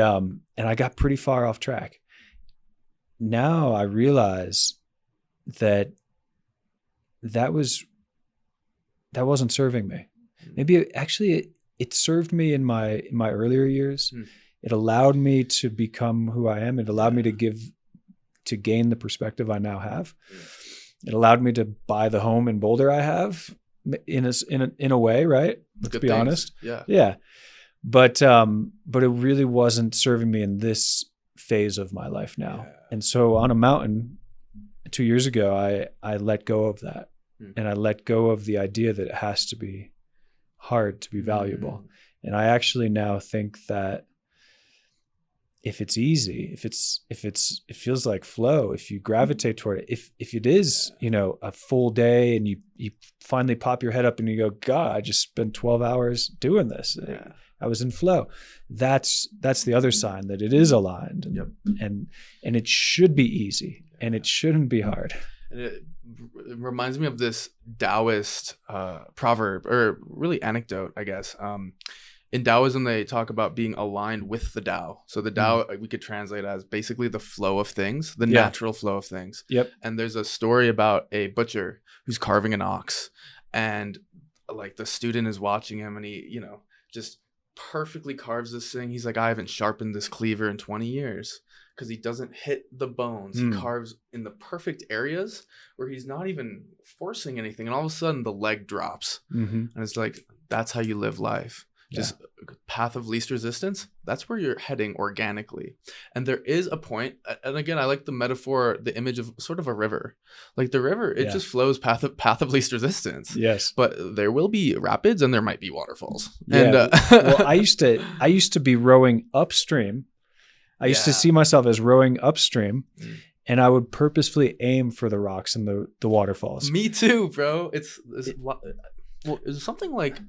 I got pretty far off track. Now I realize that wasn't serving me. Maybe it served me in my earlier years. It allowed me to become who I am. It allowed me to gain the perspective I now have. It allowed me to buy the home in Boulder I have in a way, right? Let's be honest. Yeah. But it really wasn't serving me in this phase of my life now. Yeah. And so on a mountain 2 years ago, I let go of that. And I let go of the idea that it has to be hard to be valuable. And I actually now think that if it's easy, if it feels like flow, if you gravitate toward it, if it is, a full day and you finally pop your head up and you go, God, I just spent 12 hours doing this. Yeah. I was in flow. That's the other sign that it is aligned, and it should be easy, and it shouldn't be hard. And it reminds me of this Taoist proverb, or really anecdote, I guess. In Taoism, they talk about being aligned with the Tao. So the Tao, we could translate as basically the flow of things, the natural flow of things. Yep. And there's a story about a butcher who's carving an ox, and like the student is watching him, and he, just perfectly carves this thing. He's like, I haven't sharpened this cleaver in 20 years. Because he doesn't hit the bones. He carves in the perfect areas where he's not even forcing anything. And all of a sudden the leg drops. And it's like, that's how you live life. Just path of least resistance. That's where you're heading organically. And there is a point. And again, I like the metaphor, the image of sort of a river. Like the river, it just flows path of least resistance. Yes. But there will be rapids and there might be waterfalls. Yeah. And, well, I used to be rowing upstream. I used to see myself as rowing upstream, and I would purposefully aim for the rocks and the waterfalls. Me too, bro. It's something like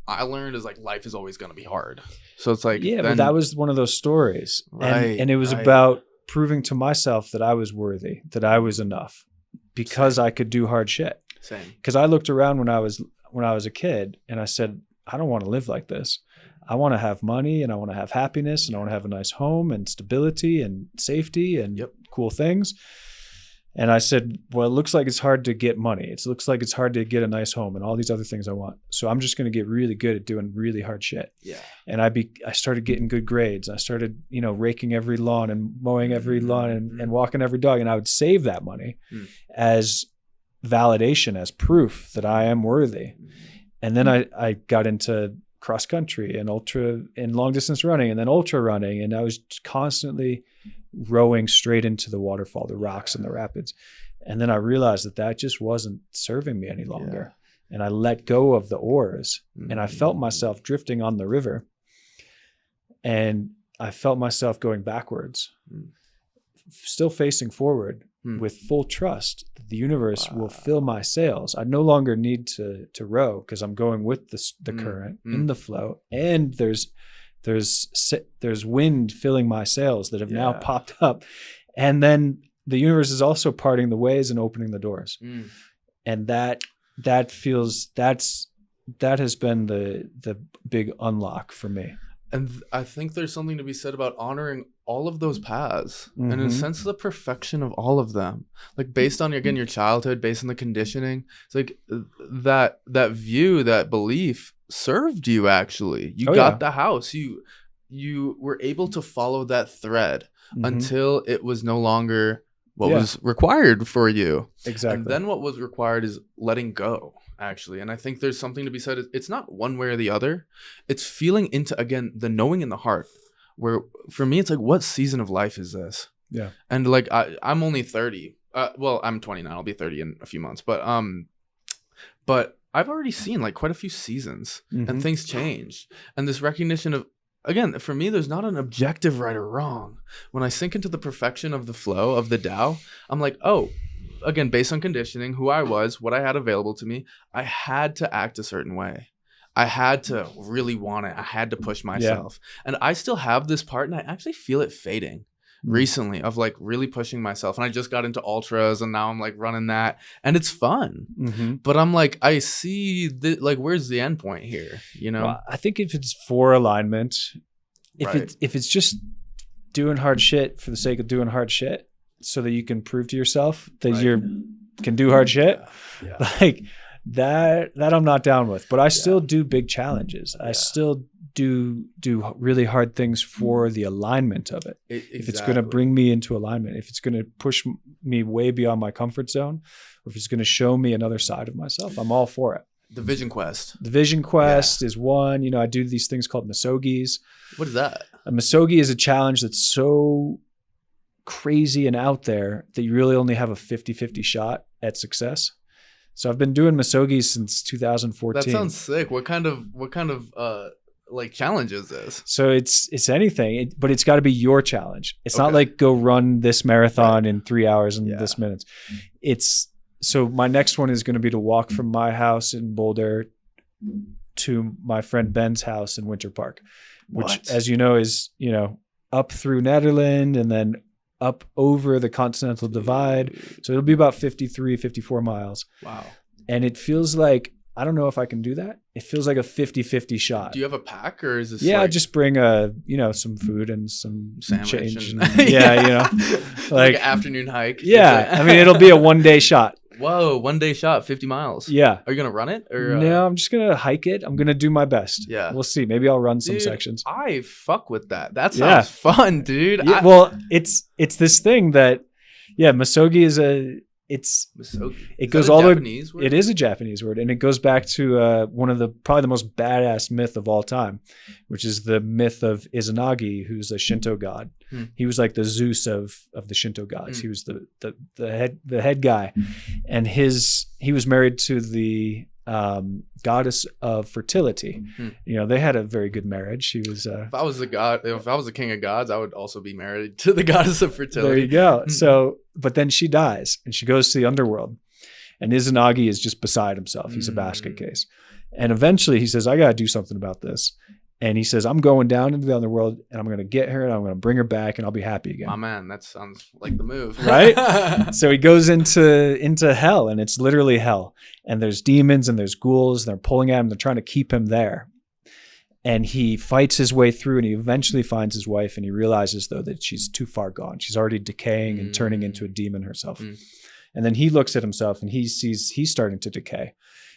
I learned is like life is always going to be hard. So it's like, but that was one of those stories. Right, and it was about proving to myself that I was worthy, that I was enough, because I could do hard shit. Same. Because I looked around when I was a kid, and I said, I don't want to live like this. I want to have money and I want to have happiness and I want to have a nice home and stability and safety and cool things. And I said, well, it looks like it's hard to get money. It looks like it's hard to get a nice home and all these other things I want. So I'm just going to get really good at doing really hard shit. Yeah. And I started getting good grades. I started, raking every lawn and mowing every lawn and walking every dog. And I would save that money as validation, as proof that I am worthy. And then I got into cross country and long distance running and then ultra running. And I was constantly rowing straight into the waterfall, the rocks and the rapids. And then I realized that just wasn't serving me any longer. And I let go of the oars and I felt myself drifting on the river. And I felt myself going backwards, still facing forward with full trust that the universe will fill my sails. I no longer need to row because I'm going with the current in the flow. And there's wind filling my sails that have now popped up. And then the universe is also parting the ways and opening the doors. And that has been the big unlock for me. And I think there's something to be said about honoring all of those paths and in a sense the perfection of all of them, like based on again your childhood, based on the conditioning. It's like that view, that belief served you. Actually, you got the house, you were able to follow that thread until it was no longer what was required for you. Exactly. And then what was required is letting go, actually. And I think there's something to be said. It's not one way or the other. It's feeling into, again, the knowing in the heart, where for me, it's like, what season of life is this? Yeah. And like, I'm only 30. Well, I'm 29. I'll be 30 in a few months. But I've already seen like quite a few seasons and things change. And this recognition of, again, for me, there's not an objective right or wrong. When I sink into the perfection of the flow of the Tao, I'm like, oh, again, based on conditioning, who I was, what I had available to me, I had to act a certain way. I had to really want it. I had to push myself. And I still have this part, and I actually feel it fading recently of like really pushing myself. And I just got into ultras and now I'm like running that and it's fun. But I'm like, I see like, where's the end point here? Well, I think if it's for alignment, if it's just doing hard shit for the sake of doing hard shit so that you can prove to yourself that you can do hard shit, like that I'm not down with. But I still do big challenges. I still do really hard things for the alignment of it. If it's going to bring me into alignment, if it's going to push me way beyond my comfort zone, or if it's going to show me another side of myself, I'm all for it. The vision quest. The vision quest is one. I do these things called Misogis. What is that? A Misogi is a challenge that's so crazy and out there that you really only have a 50-50 shot at success. So I've been doing Misogis since 2014. That sounds sick. What kind of like challenge is this? So it's anything, but it's got to be your challenge. It's not like go run this marathon in 3 hours and this minutes. So my next one is going to be to walk from my house in Boulder to my friend Ben's house in Winter Park, which, as you know, is up through Nederland and then up over the Continental Divide. So it'll be about 54 miles. Wow. And it feels like, I don't know if I can do that. It feels like a 50-50 shot. Do you have a pack or is this I just bring some food and some sandwich change. like an afternoon hike. Yeah. I mean, it'll be a 1 day shot. Whoa, 1 day shot, 50 miles. Yeah. Are you going to run it? Or no, I'm just going to hike it. I'm going to do my best. Yeah. We'll see. Maybe I'll run some sections. I fuck with that. That sounds fun, dude. Yeah, well, it's this thing that, Misogi is Misogi. It goes all the way. It is a Japanese word, and it goes back to one of probably the most badass myth of all time, which is the myth of Izanagi, who's a Shinto god. He was like the Zeus of the Shinto gods. He was the head guy, and he was married to the goddess of fertility. They had a very good marriage. She was if I was the king of gods, I would also be married to the goddess of fertility. There you go. So but then she dies and she goes to the underworld, and Izanagi is just beside himself. He's a basket case, and eventually he says, I gotta do something about this. And he says, I'm going down into the underworld and I'm going to get her and I'm going to bring her back and I'll be happy again. My man, that sounds like the move. Right? So he goes into hell, and it's literally hell. And there's demons and there's ghouls, and they're pulling at him. They're trying to keep him there. And he fights his way through, and he eventually finds his wife, and he realizes, though, that she's too far gone. She's already decaying and turning into a demon herself. And then he looks at himself, and he sees he's starting to decay.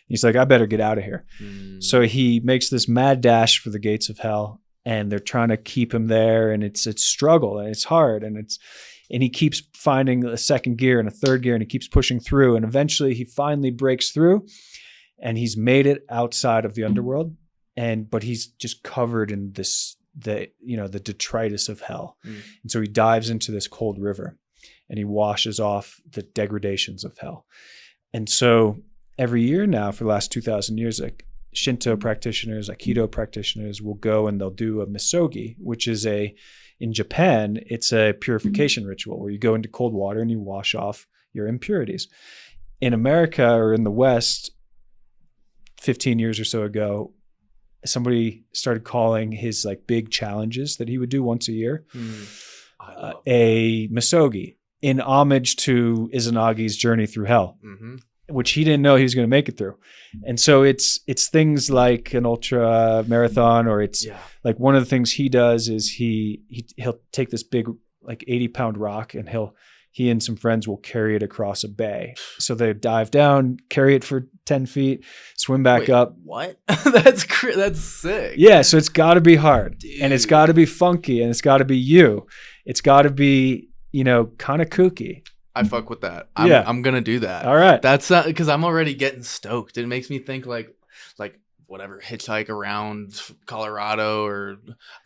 He's like, I better get out of here. So he makes this mad dash for the gates of hell, and they're trying to keep him there, and it's struggle, and it's hard, and he keeps finding a second gear and a third gear, and he keeps pushing through, and eventually he finally breaks through, and he's made it outside of the underworld. But he's just covered in the detritus of hell. And so he dives into this cold river, and he washes off the degradations of hell. And so every year now for the last 2,000 years, like Shinto practitioners, Aikido practitioners will go and they'll do a Misogi, which is in Japan, it's a purification ritual where you go into cold water and you wash off your impurities. In America or in the West, 15 years or so ago, somebody started calling his like big challenges that he would do once a year a Misogi, in homage to Izanagi's journey through hell, which he didn't know he was going to make it through. And so it's things like an ultra marathon, or it's like one of the things he does is he'll take this big like 80-pound rock, and he and some friends will carry it across a bay. So they dive down, carry it for 10 feet, swim back up. What? That's sick. Yeah, so it's got to be hard. Dude. And it's got to be funky, and it's got to be you. It's got to be, kind of kooky. I fuck with that. I'm going to do that. All right. That's because I'm already getting stoked. It makes me think like whatever, hitchhike around Colorado, or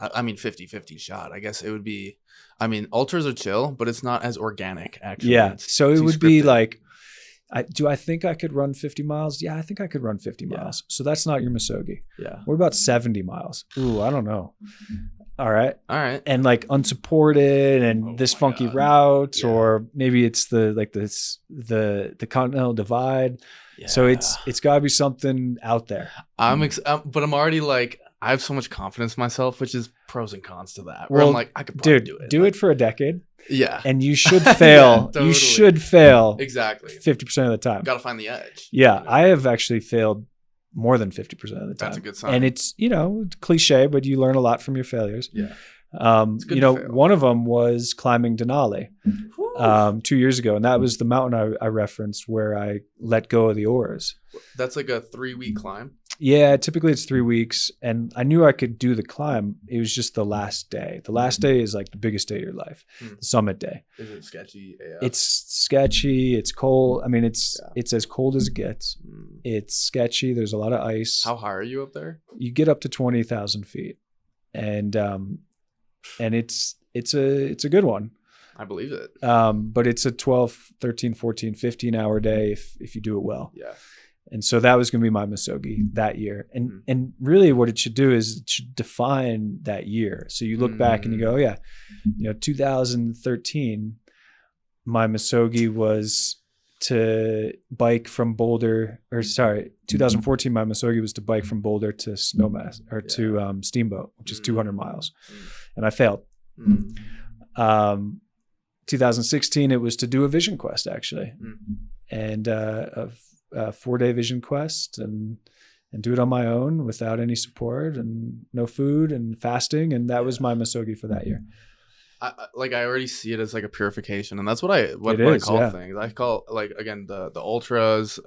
50-50 shot. I guess it would be, ultras are chill, but it's not as organic, actually. Yeah. It's so it too would scripted. be like, I think I could run 50 miles? Yeah, I think I could run 50 miles. So that's not your Misogi. Yeah. What about 70 miles? Ooh, I don't know. All right. And like unsupported and this funky God. route, Yeah. or maybe it's the Continental Divide. Yeah. So it's got to be something out there. But I'm already like, I have so much confidence in myself, which is pros and cons to that. Where I'm like, I could probably do it. Do it for a decade. Yeah. And you should fail. Yeah, totally. You should fail Exactly. 50% of the time. Got to find the edge. Yeah. I have actually failed more than 50% of the time. That's a good sign. And it's, cliche, but you learn a lot from your failures. Yeah. One of them was climbing Denali 2 years ago. And that was the mountain I referenced where I let go of the oars. That's like a 3-week climb. Yeah, typically it's 3 weeks. And I knew I could do the climb. It was just the last day. The last day is like the biggest day of your life, the summit day. Is it sketchy AF? It's sketchy. It's cold. It's as cold as it gets. It's sketchy. There's a lot of ice. How high are you up there? You get up to 20,000 feet. And it's a good one. I believe it. But it's a 12, 13, 14, 15 hour day if you do it well. Yeah. And so that was going to be my Misogi that year. And really what it should do is it should define that year. So you look back and you go, 2013, my Misogi was to bike from Boulder, 2014, my Misogi was to bike from Boulder to Snowmass, or to Steamboat, which is 200 miles. And I failed. 2016, it was to do a vision quest, actually. And a 4-day vision quest, and do it on my own without any support and no food and fasting. And that was my Misogi for that year. I already see it as like a purification, and that's what I call things. I call the ultras,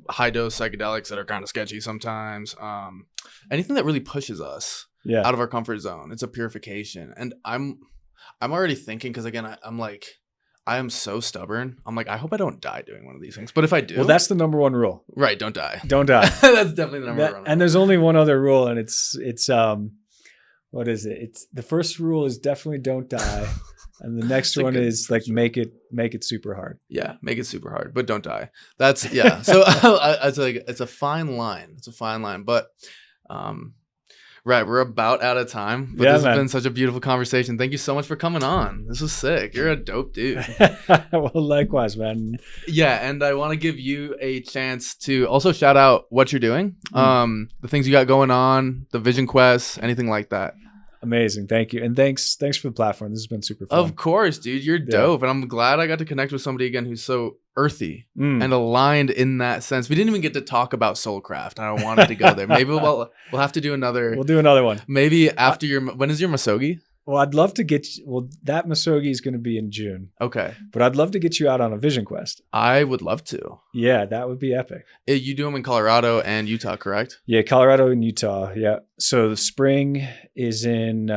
high dose psychedelics that are kind of sketchy sometimes. Anything that really pushes us out of our comfort zone. It's a purification, and I'm already thinking, because again I am so stubborn. I'm like, I hope I don't die doing one of these things. But if I do, well, that's the number one rule. Right? Don't die. Don't die. That's definitely the number one rule. And there's only one other rule, and it's what is it? It's the first rule is definitely don't die, and the next one is like make it super hard. Yeah, make it super hard, but don't die. That's So it's a fine line. It's a fine line, but right, we're about out of time. But this has been such a beautiful conversation. Thank you so much for coming on. This was sick. You're a dope dude. Well, likewise, man. Yeah, and I want to give you a chance to also shout out what you're doing, the things you got going on, the vision quests, anything like that. Amazing. Thank you. And thanks for the platform. This has been super fun. Of course, dude. You're dope. And I'm glad I got to connect with somebody again who's so earthy and aligned in that sense. We didn't even get to talk about Soulcraft. I wanted to go there. Maybe we'll have to do another. We'll do another one. Maybe after when is your Misogi? Well, I'd love to get you. Well, that Misogi is going to be in June. Okay. But I'd love to get you out on a vision quest. I would love to. Yeah, that would be epic. You do them in Colorado and Utah, correct? Yeah, Colorado and Utah. Yeah. So the spring is in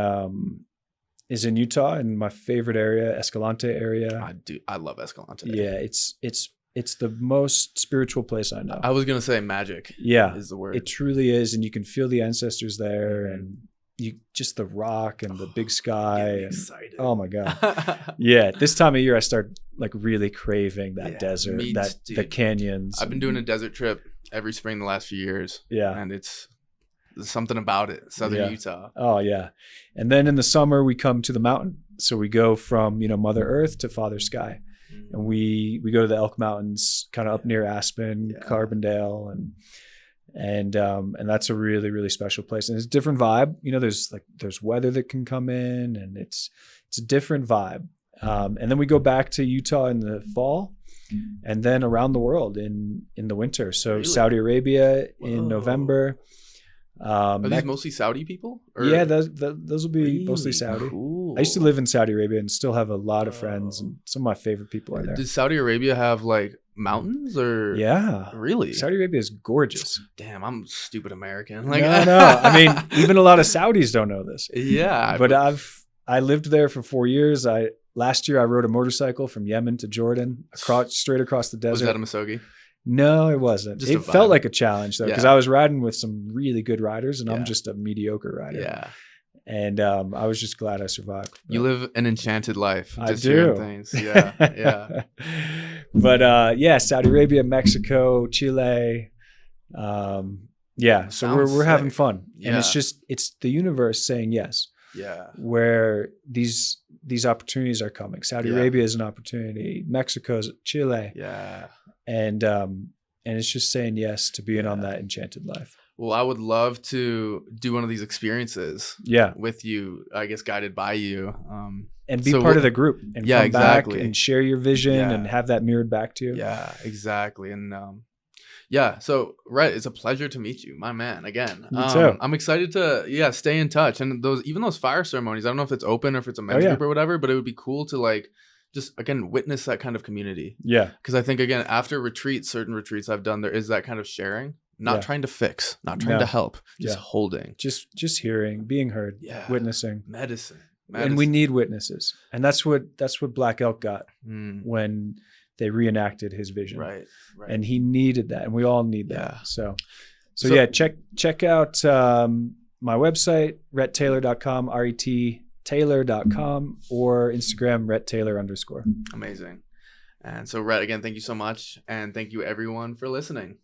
Utah, in my favorite area, Escalante area. I love Escalante. Yeah, it's the most spiritual place I know. I was gonna say magic. Yeah, is the word. It truly is, and you can feel the ancestors there, and you just the rock and the big sky. And, excited. Oh my god. Yeah, this time of year I start like really craving that desert, the canyons. I've been doing a desert trip every spring the last few years. Yeah, and there's something about it, southern Utah. Oh yeah, and then in the summer we come to the mountain. So we go from Mother Earth to Father Sky, and we go to the Elk Mountains, kind of up near Aspen, Carbondale, and that's a really, really special place. And it's a different vibe. There's weather that can come in, and it's a different vibe. And then we go back to Utah in the fall, and then around the world in the winter. So really? Saudi Arabia in November. Are these mostly Saudi people? Or? Yeah, those will be mostly Saudi. Cool. I used to live in Saudi Arabia and still have a lot of friends, and some of my favorite people are there. Does Saudi Arabia have like mountains or? Yeah, really. Saudi Arabia is gorgeous. Damn, I'm stupid American. No. I mean, even a lot of Saudis don't know this. Yeah, but I lived there for 4 years. Last year I rode a motorcycle from Yemen to Jordan, straight across the desert. Was that a Misogi? No, it wasn't. It felt like a challenge though, because I was riding with some really good riders, and I'm just a mediocre rider. Yeah. And I was just glad I survived. You live an enchanted life. I do. Things. Yeah, yeah. But Saudi Arabia, Mexico, Chile. So we're having fun, and it's the universe saying yes. Yeah. Where these opportunities are coming. Saudi Arabia is an opportunity. Mexico's, Chile. Yeah. And it's just saying yes to being on that enchanted life. Well, I would love to do one of these experiences. Yeah. With you, I guess, guided by you. And be part of the group, and come back and share your vision and have that mirrored back to you. Yeah, exactly. And so Ret, it's a pleasure to meet you, my man, again. Me too. I'm excited to stay in touch. And those fire ceremonies, I don't know if it's open or if it's a men's group or whatever, but it would be cool to like just again witness that kind of community. Yeah. Because I think again, after certain retreats I've done, there is that kind of sharing. Not trying to fix, not trying to help, just holding. Just hearing, being heard, witnessing. Medicine. And we need witnesses. And that's what Black Elk got when they reenacted his vision. Right. And he needed that. And we all need that. So check out my website, rettaylor.com, RET Taylor.com, or Instagram, @RetTaylor_. Amazing. And so Ret, again, thank you so much. And thank you everyone for listening.